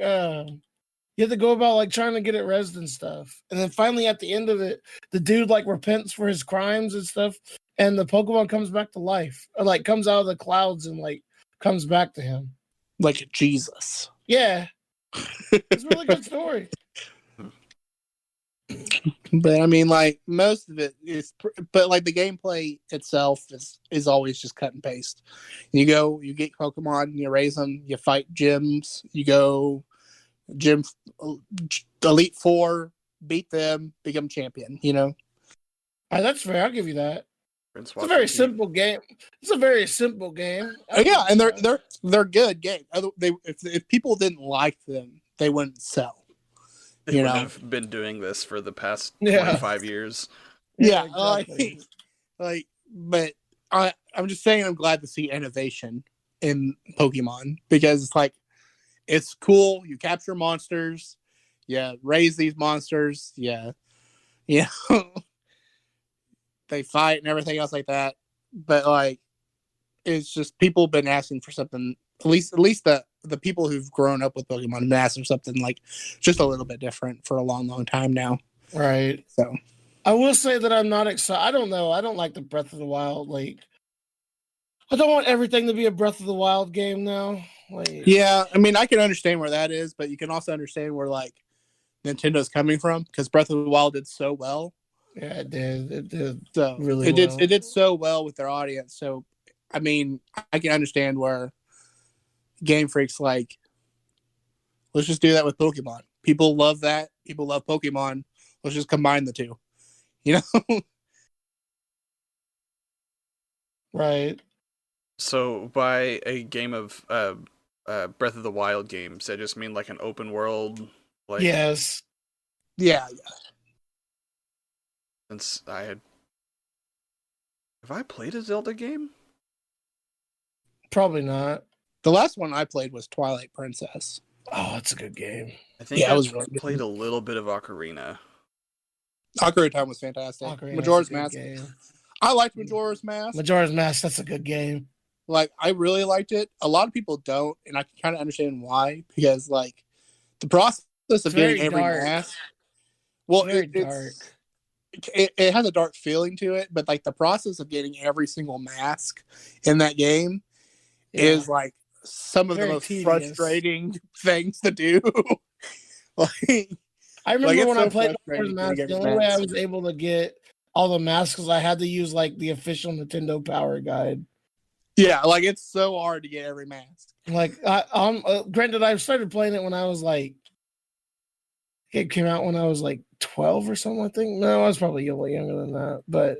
you had to go about like trying to get it rezzed and stuff. And then finally at the end of it, the dude like repents for his crimes and stuff, and the Pokemon comes back to life. Or like comes out of the clouds and like comes back to him. Like Jesus. Yeah. It's a really good story. But I mean, like most of it is, but like the gameplay itself is always just cut and paste. You get Pokemon, you raise them, you fight gyms, you go gym Elite Four, beat them, become champion. You know, That's fair. I'll give you that. It's a very simple game. It's a very simple game. Yeah, and they're good games. If people didn't like them, they wouldn't sell. They wouldn't have been doing this for the past 25 years. Yeah, exactly. But I'm just saying I'm glad to see innovation in Pokemon because it's like it's cool. You capture monsters, you raise these monsters, they fight and everything else like that. But like, it's just people have been asking for something. At least the people who've grown up with Pokemon have been asking for something like just a little bit different for a long, long time now. Right. So I will say that I'm not excited. I don't know. I don't like the Breath of the Wild. Like, I don't want everything to be a Breath of the Wild game now. Like, Yeah, I mean, I can understand where that is, but you can also understand where like Nintendo's coming from because Breath of the Wild did so well. yeah, it did. It did So really well. it did so well with their audience. So I mean, I can understand where Game Freak's like, let's just do that with Pokemon. People love that. People love Pokemon. Let's just combine the two. You know? Right. So by a game of Breath of the Wild games, I just mean like an open world. Like, Yes. Yeah. since I had, have I played a Zelda game? Probably not. The last one I played was Twilight Princess. Oh, it's a good game. I think Yeah, it I was really good. played a little bit of Ocarina. Ocarina of Time was fantastic. Ocarina's Majora's a good Mask. game. I liked Majora's Mask. Majora's Mask, that's a good game. Like, I really liked it. A lot of people don't, and I can kind of understand why. Because, like, the process of getting very every dark. mask. Well, It's very dark. It has a dark feeling to it, but like the process of getting every single mask in that game is like some of the Very most tedious. frustrating things to do. Like, I remember it's when I so played frustrating Majora's Mask, getting the every only way I mask. was able to get all the masks was I had to use like the official Nintendo Power Guide. Yeah, like it's so hard to get every mask. Like, granted, I started playing it when I was like, it came out when I was like 12 or something. I think no, I was probably a little younger than that. But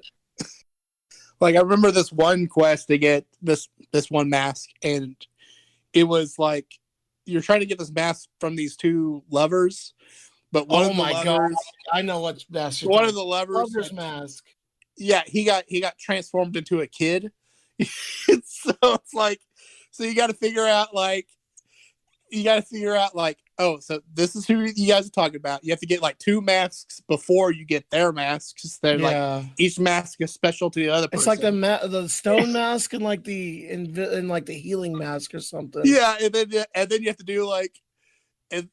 Like I remember this one quest to get this one mask, and it was like you're trying to get this mask from these two lovers, but one of the lovers, God, I know what mask. one of the lovers, Lover's mask. Yeah, he got transformed into a kid. So it's like, so you got to figure out like, oh, so this is who you guys are talking about. You have to get like two masks before you get their masks. They're like each mask is special to the other person. It's like the stone mask and like and like the healing mask or something. Yeah, and then you have to do like, and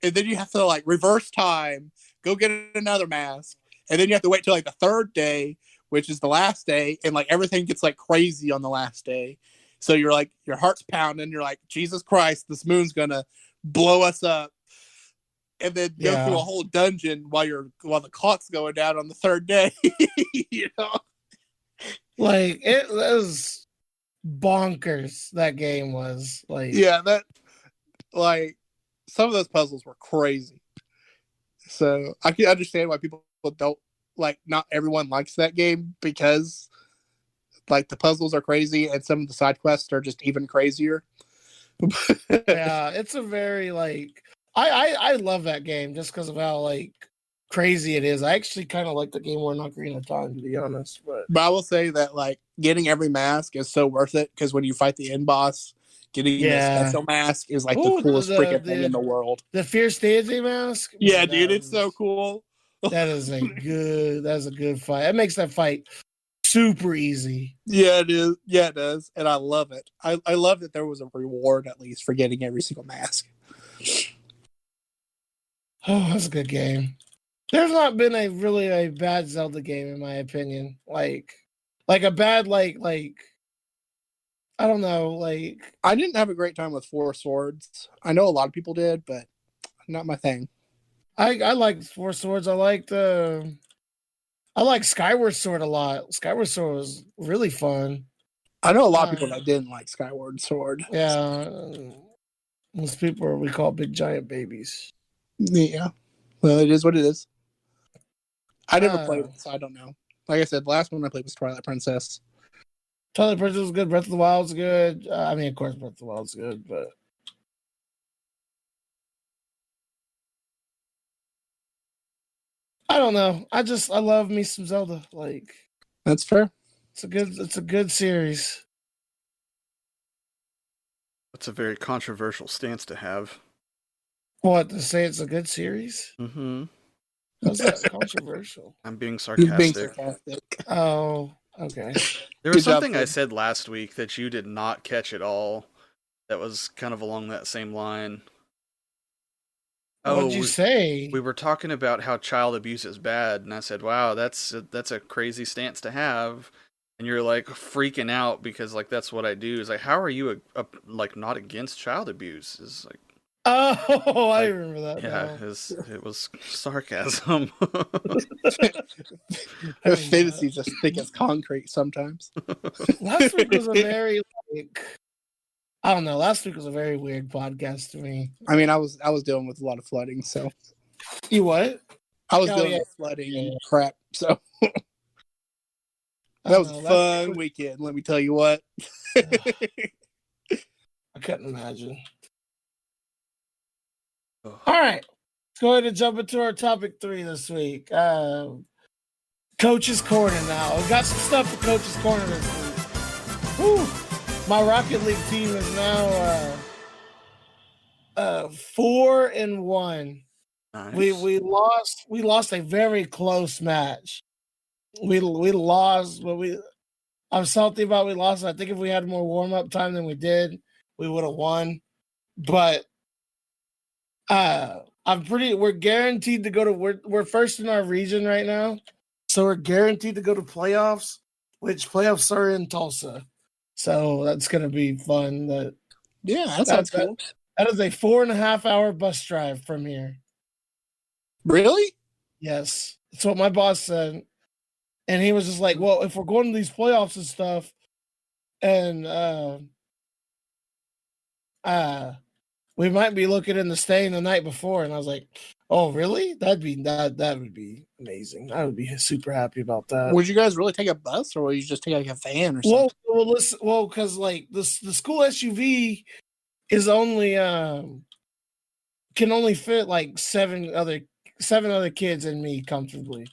then you have to like reverse time, go get another mask, and then you have to wait till like the third day, which is the last day, and like everything gets like crazy on the last day. So you're like, your heart's pounding. You're like, Jesus Christ, this moon's gonna blow us up, and then go through a whole dungeon while the clock's going down on the third day. You know, like it was bonkers. That game was like, that like some of those puzzles were crazy. So I can understand why people don't like. Not everyone likes that game because like the puzzles are crazy and some of the side quests are just even crazier. Yeah, it's a very like I love that game just because of how like crazy it is. I actually kind of like the game more than Ocarina of Time, to be honest. But I will say that like getting every mask is so worth it because when you fight the end boss, getting the special mask is like the coolest freaking thing in the world. The Fierce Deity mask, yeah, dude, it's so cool. That is a good fight. It makes that fight super easy. Yeah, it is. Yeah, it does, and I love it. I love that there was a reward at least for getting every single mask. Oh, that's a good game. There's not been a bad Zelda game in my opinion. Like a bad like I don't know, like I didn't have a great time with Four Swords. I know a lot of people did, but not my thing. I liked Four Swords. I liked Skyward Sword a lot. Skyward Sword was really fun. I know a lot of people that didn't like Skyward Sword. Yeah. Most people we call big giant babies. Yeah. Well, it is what it is. I never played it, so I don't know. Like I said, the last one I played was Twilight Princess. Twilight Princess was good. Breath of the Wild's good. I mean, of course, Breath of the Wild's good, but I don't know. I love me some Zelda. Like that's fair. It's a good series. That's a very controversial stance to have. What, to say it's a good series? Mm-hmm. How's that controversial? I'm being sarcastic. Oh, okay. There was something I said last week that you did not catch at all. That was kind of along that same line. What did you say? We were talking about how child abuse is bad, and I said, "Wow, that's a crazy stance to have." and you're like freaking out because like that's what I do. Is like, how are you like not against child abuse? Is like, Oh, I like remember that yeah, now. it was sarcasm. I remember Fantasy's as thick as concrete sometimes. Last week was a very like I don't know. Last week was a very weird podcast to me. I mean, I was dealing with a lot of flooding, so You what? I was Oh dealing yeah. with flooding and crap. So I that don't was a know. fun weekend. Let me tell you what. I couldn't imagine. Ugh. All right. Let's go ahead and jump into our topic 3 this week. Coach's Corner now. We've got some stuff for Coach's Corner this week. Whew. My Rocket League team is now 4-1. Nice. We lost a very close match. We lost, but I'm salty about we lost. I think if we had more warm up time than we did, we would have won. But we're guaranteed to go to we're first in our region right now. So we're guaranteed to go to playoffs, which playoffs are in Tulsa. So that's gonna be fun. Yeah, that sounds cool. That is a 4.5-hour bus drive from here. Really? Yes. That's what my boss said. And he was just like, well, if we're going to these playoffs and stuff, and we might be looking into staying the night before. And I was like, oh, really? That would be amazing. I would be super happy about that. Would you guys really take a bus, or would you just take like a van or something? Well, because like the school SUV is only can only fit like seven other kids and me comfortably.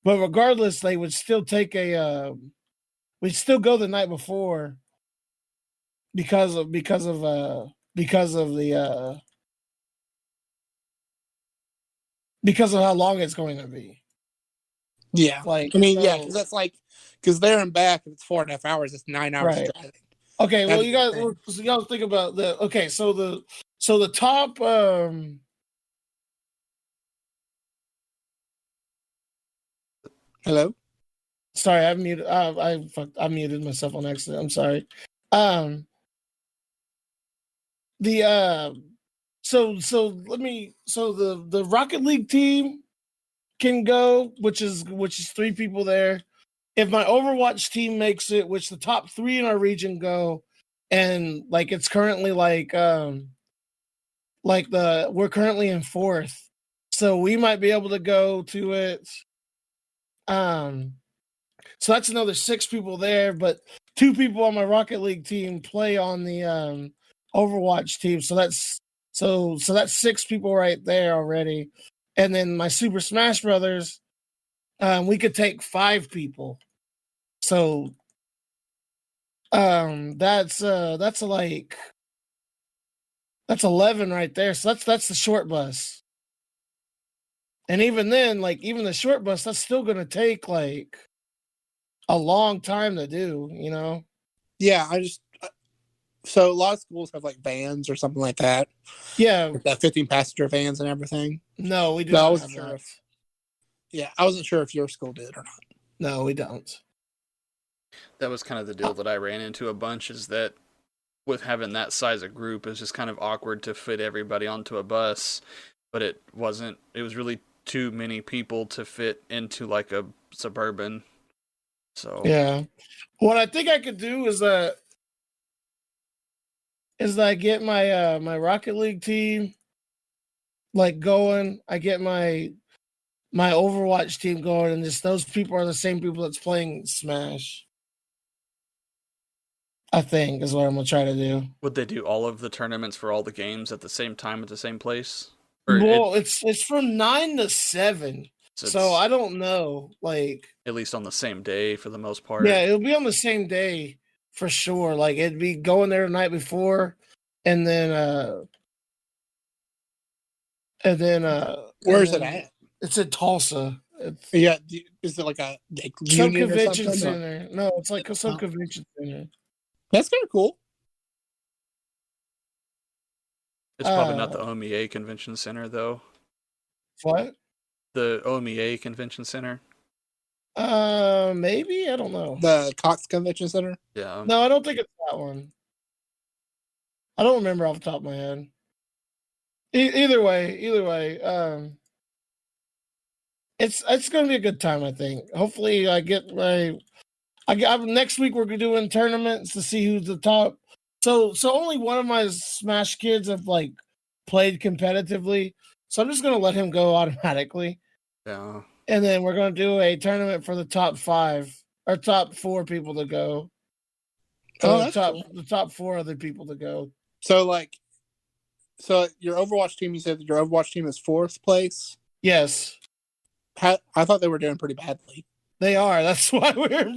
But regardless, they would still take we'd still go the night before because of the because of how long it's going to be. Yeah, like I mean, so, yeah, because that's like there and back. If it's 4.5 hours, it's 9 hours Right. driving. Okay, well, That's you guys think about the okay. So the top Hello. sorry, I muted. I muted myself on accident. I'm sorry. The the Rocket League team can go, which is 3 people there. If my Overwatch team makes it, which the top 3 in our region go, and like it's currently we're currently in 4th, so we might be able to go to it. So that's another 6 people there, but 2 people on my Rocket League team play on the Overwatch team. So that's 6 people right there already. And then my Super Smash Brothers, we could take 5 people. So that's 11 right there. So that's the short bus. And even then, like even the short bus, that's still gonna take like a long time to do, you know? Yeah, so a lot of schools have like vans or something like that. Yeah. Like that 15 passenger vans and everything. No, we do No, I not wasn't have sure that. Yeah, I wasn't sure if your school did or not. No, we don't. That was kind of the deal that I ran into a bunch, is that with having that size of group, it's just kind of awkward to fit everybody onto a bus, but it wasn't. It was really too many people to fit into like a Suburban. So Yeah. What I think I could do is that I get my my Rocket League team like going. I get my Overwatch team going, and just those people are the same people that's playing Smash. I think is what I'm gonna try to do. would they do all of the tournaments for all the games at the same time at the same place? Well, it's from 9 to 7, so I don't know. Like at least on the same day for the most part. Yeah, it'll be on the same day for sure. Like it'd be going there the night before, and then Where's it at? It's in Tulsa. It's Yeah, is it like a some union or convention something? center. No, it's like some convention center. That's kind of cool. It's probably not the OMEA Convention Center, though. What? The OMEA Convention Center. Maybe, I don't know. The Cox Convention Center. Yeah. No, I don't think it's that one. I don't remember off the top of my head. Either way, it's going to be a good time. I think. Hopefully, I get my. Next week we're doing tournaments to see who's the top. So only one of my Smash kids have like played competitively. So I'm just going to let him go automatically. Yeah. And then we're going to do a tournament for the top 5 or top 4 people to go. Oh, the top 4 other people to go. So your Overwatch team, you said that your Overwatch team is 4th place? Yes. I thought they were doing pretty badly. They are. That's why we're.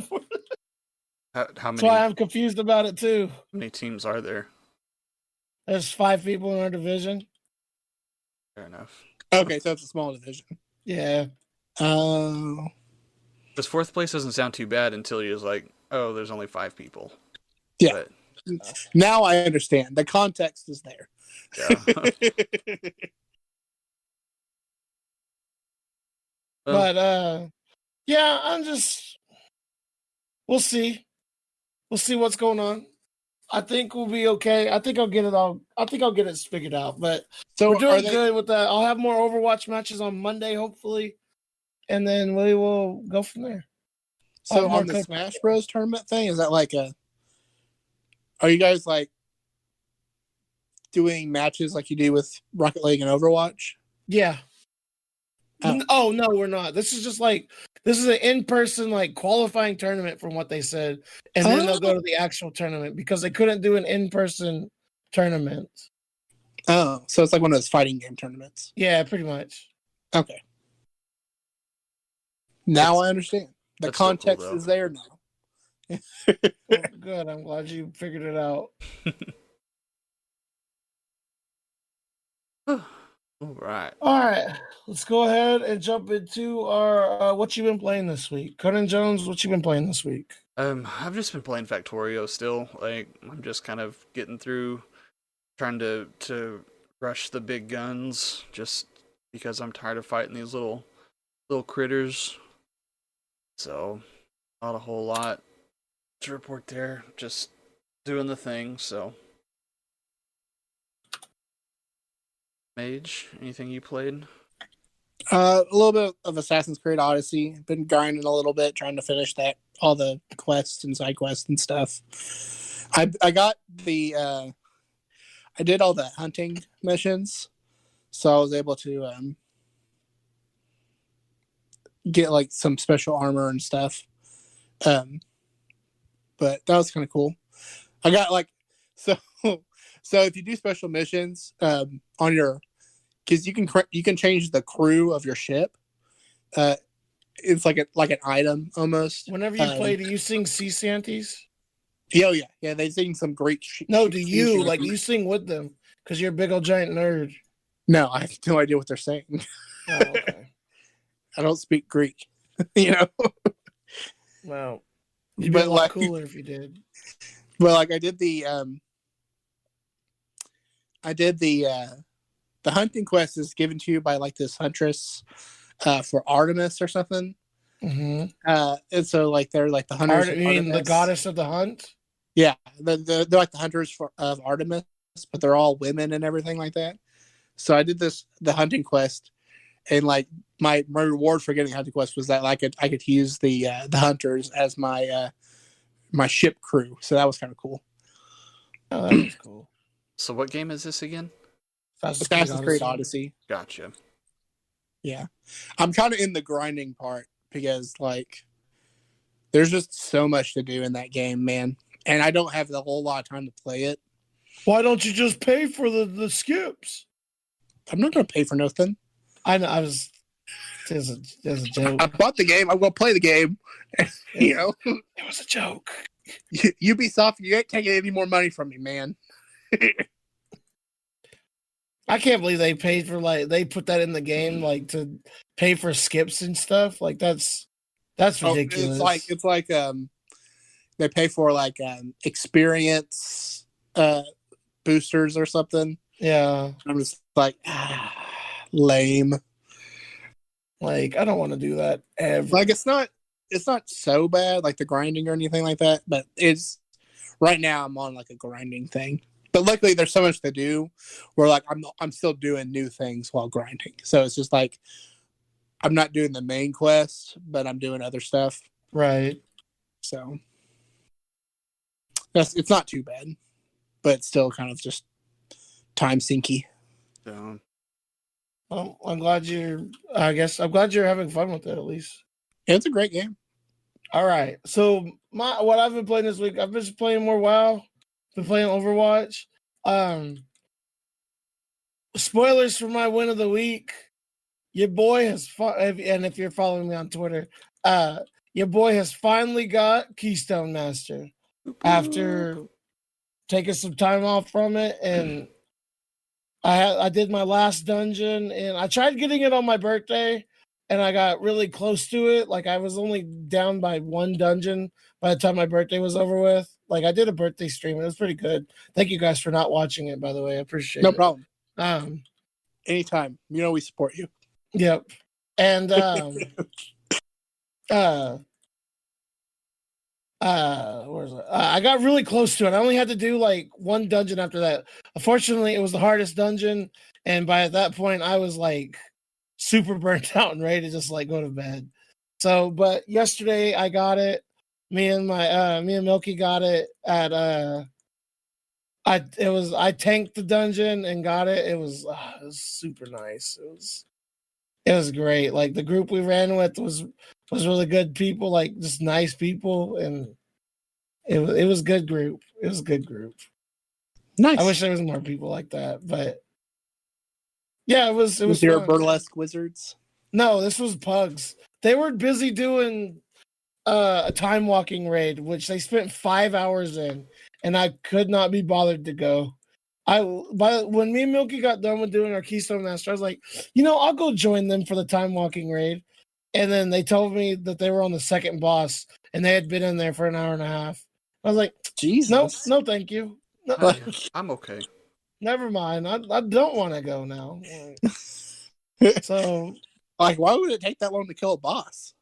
How That's many? why I'm confused about it too. How many teams are there? There's 5 people in our division. Fair enough. Okay, so it's a small division. Yeah. Oh. Because 4th place doesn't sound too bad until you're like, oh, there's only 5 people. Yeah. But, now I understand. The context is there. yeah. But yeah, I'm just. We'll see. We'll see what's going on. I think we'll be okay. I think I'll get it all. I think I'll get it figured out. But So we're doing good with that. I'll have more Overwatch matches on Monday, hopefully, and then we will go from there. So on the Smash Bros tournament thing, is that like are you guys like doing matches like you do with Rocket League and Overwatch? Yeah. Oh no, we're not. This is an in-person like qualifying tournament from what they said, and then they'll go to the actual tournament because they couldn't do an in-person tournament. Oh, so it's like one of those fighting game tournaments. Yeah, pretty much. Okay. Now I understand. The context so cool, is there now. Well, good. I'm glad you figured it out. All right. Let's go ahead and jump into our what you been playing this week. Conan Jones, what you been playing this week? I've just been playing Factorio still. Like, I'm just kind of getting through, trying to rush the big guns, just because I'm tired of fighting these little critters. So, not a whole lot to report there. Just doing the thing. So, Mage, anything you played? A little bit of Assassin's Creed Odyssey. Been grinding a little bit, trying to finish all the quests and side quests and stuff. I got I did all the hunting missions, so I was able to get like some special armor and stuff. But that was kind of cool. I got like so if you do special missions on your, because you can change the crew of your ship. It's like an item almost. Whenever you play, do you sing sea shanties? Yeah, they sing some great. No, do you like you sing with them because you're a big old giant nerd? No, I have no idea what they're saying. Oh, okay. I don't speak Greek, you know. Well, you'd be a lot cooler if you did. But like I did the hunting quest is given to you by like this huntress for Artemis or something. Mm-hmm. And so like they're like the hunters. You mean the goddess of the hunt? Yeah, they're like the hunters of Artemis, but they're all women and everything like that. So I did the hunting quest, and like my reward for getting a hunting quest was that I could use the hunters as my my ship crew. So that was kind of cool. Oh, that was cool. So what game is this again? Assassin's Creed Odyssey. Gotcha. Yeah, I'm kind of in the grinding part because like there's just so much to do in that game, man, and I don't have a whole lot of time to play it. Why don't you just pay for the skips? I'm not going to pay for nothing. I know. I was. There's a joke. I bought the game. I'm going to play the game. You know, it was a joke. Ubisoft, you ain't taking any more money from me, man. I can't believe they paid for they put that in the game to pay for skips and stuff. Like that's ridiculous. It's like they pay for like experience boosters or something. Yeah. I'm just like lame. Like I don't want to do that ever. Like it's not not so bad, like the grinding or anything like that. But it's right now I'm on like a grinding thing. But luckily, there's so much to do where like I'm still doing new things while grinding. So it's just like I'm not doing the main quest, but I'm doing other stuff. Right. So it's not too bad, but it's still kind of just time sinky. Down. Well, I'm glad you're having fun with it at least. It's a great game. All right. So what I've been playing this week, I've been playing more WoW. Been playing Overwatch. Spoilers for my win of the week. Your boy has and if you're following me on Twitter, your boy has finally got Keystone Master after taking some time off from it, and I did my last dungeon, and I tried getting it on my birthday, and I got really close to it. Like I was only down by one dungeon by the time my birthday was over with. Like I did a birthday stream, and it was pretty good. Thank you guys for not watching it, by the way. I appreciate it. No problem. Anytime. We support you. Yep. And where's it? I got really close to it. I only had to do like one dungeon after that. Unfortunately, it was the hardest dungeon, and by that point, I was like super burnt out and ready to just like go to bed. So, but yesterday I got it. Me and Milky got it at I tanked the dungeon and got it. It was super nice. It was great. Like the group we ran with was really good people, like just nice people, and it was good group. It was a good group. Nice. I wish there was more people like that, but yeah, it was your fun. burlesque wizards? No, this was pugs. They were busy doing a time walking raid, which they spent 5 hours in, and I could not be bothered to go. When me and Milky got done with doing our Keystone Master, I was like, I'll go join them for the time walking raid. And then they told me that they were on the second boss and they had been in there for an hour and a half. I was like, Jesus. No, thank you. No, I'm okay. Never mind. I don't want to go now. So, like, why would it take that long to kill a boss?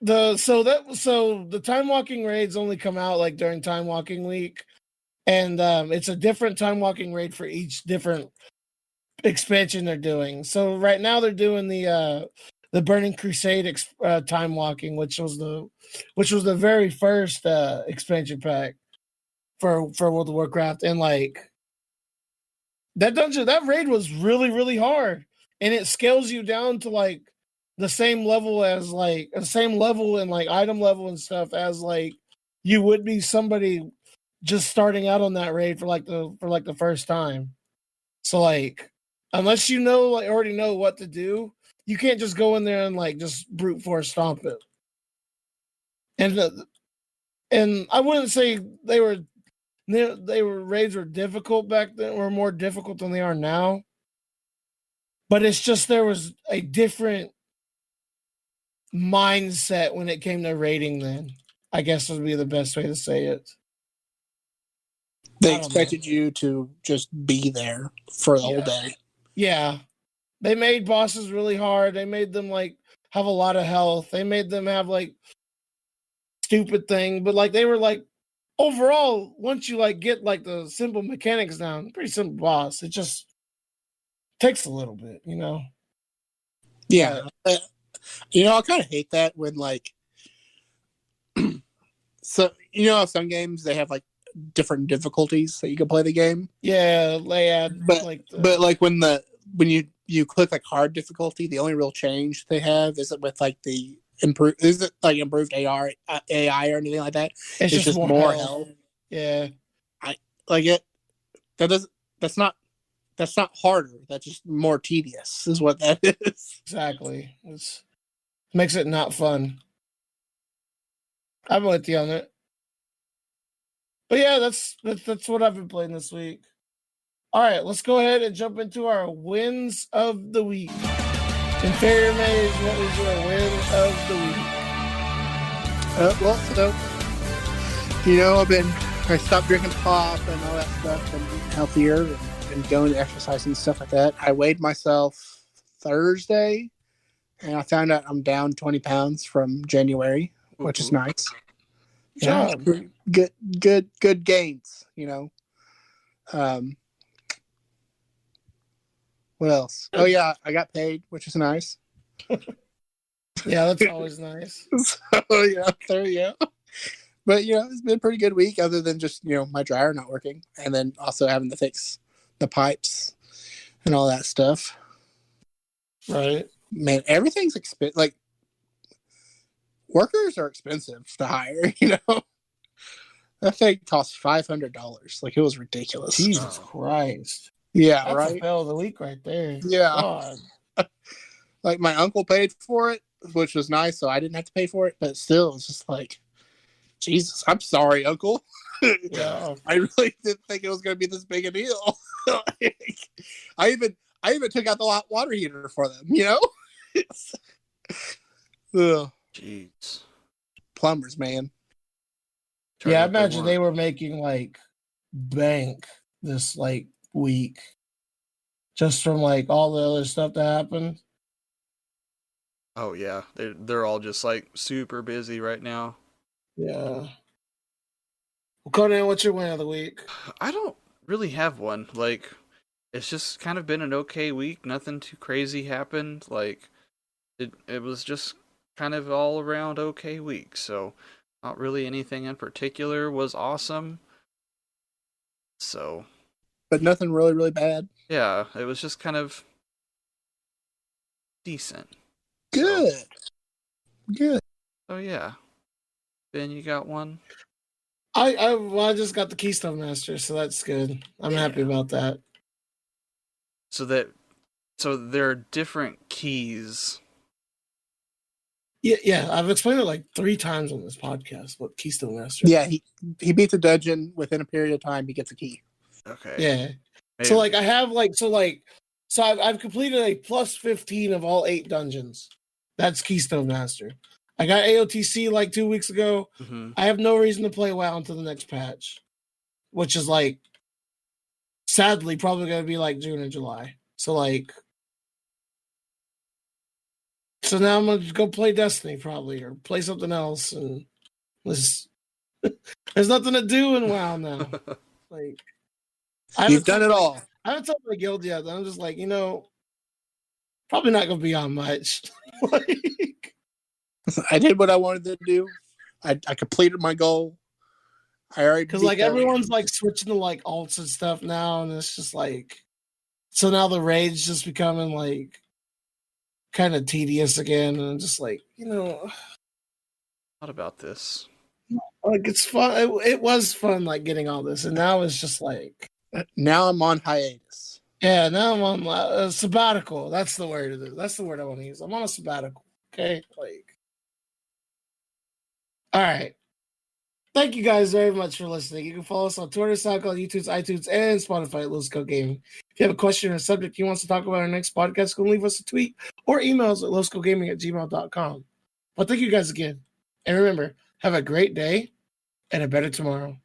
The time walking raids only come out like during time walking week, and it's a different time walking raid for each different expansion they're doing. So right now they're doing the Burning Crusade time walking, which was the very first expansion pack for World of Warcraft, and like that raid was really, really hard, and it scales you down to like the same level as like the same level and like item level and stuff as like you would be somebody just starting out on that raid for the first time. So like unless already know what to do, you can't just go in there and like just brute force stomp it. And I wouldn't say raids were difficult back then, or more difficult than they are now. But it's just there was a different mindset when it came to raiding then, I guess would be the best way to say it. They expected you to just be there for the whole day. Yeah. They made bosses really hard. They made them like have a lot of health. They made them have like stupid thing, but like they were like overall, once you like get like the simple mechanics down, pretty simple boss. It just takes a little bit, Yeah. I kind of hate that when like so how some games they have like different difficulties that you can play the game. Yeah, but like when you click like hard difficulty, the only real change they have is it with like the improved AI or anything like that. It's just more health. Yeah, I like it. That's not harder. That's just more tedious. Is what that is. Exactly. It makes it not fun. I'm with you on it. But yeah, that's what I've been playing this week. All right, let's go ahead and jump into our wins of the week. Inferior Maze, what was your win of the week? I stopped drinking pop and all that stuff and eating healthier and going to exercise and stuff like that. I weighed myself Thursday, and I found out I'm down 20 pounds from January, which is nice. Yeah, Job. good gains. What else? Oh yeah, I got paid, which is nice. Yeah, that's always nice. So yeah, there you go. But it's been a pretty good week, other than just my dryer not working, and then also having to fix the pipes and all that stuff. Right. Man, everything's expensive. Like, workers are expensive to hire. That thing cost $500. Like, it was ridiculous. Jesus Christ. Yeah, That's right. a fail of the week right there. Yeah. God. Like, my uncle paid for it, which was nice, so I didn't have to pay for it. But still, it's just like, Jesus, I'm sorry, Uncle. Yeah. I really didn't think it was going to be this big a deal. I even took out the hot water heater for them. Ugh. Jeez. Plumbers, man. Yeah, I imagine they were making like bank this like week just from like all the other stuff that happened. Oh yeah, they're all just like super busy right now. Yeah. Well, Conan, what's your win of the week? I don't really have one. Like, it's just kind of been an okay week. Nothing too crazy happened. Like, it was just kind of all around okay week. So, not really anything in particular was awesome. So, But nothing really, really bad. yeah, it was just kind of decent. Good. Good. So yeah. Ben, you got one? I just got the Keystone Master, so that's good. I'm happy about that. So there are different keys. Yeah, I've explained it like 3 times on this podcast. What Keystone Master? Yeah, he beats a dungeon within a period of time. He gets a key. Okay. Yeah. Maybe. So like I have so I've completed a plus 15 of all 8 dungeons. That's Keystone Master. I got AOTC like 2 weeks ago. Mm-hmm. I have no reason to play WoW until the next patch, which is like sadly probably going to be like June or July. So now I'm gonna go play Destiny probably or play something else, and there's nothing to do in WoW now. Like You've done it all. I haven't told my guild yet. I'm just like, probably not gonna be on much. Like, I did what I wanted to do. I completed my goal. I already because like everyone's like switching to like alts and stuff now, and it's just like, so now the raid's just becoming like kind of tedious again, and I'm just like, What about this? like it's fun. It was fun, like getting all this, and now it's just like, now I'm on hiatus. yeah, now I'm on sabbatical. That's the word. That's the word I want to use. I'm on a sabbatical. Okay, like, all right. Thank you guys very much for listening. You can follow us on Twitter, SoundCloud, YouTube, iTunes, and Spotify at lowscalegaming. If you have a question or a subject you want us to talk about in our next podcast, go leave us a tweet or email us at lowscalegaming@gmail.com. Well, thank you guys again. And remember, have a great day and a better tomorrow.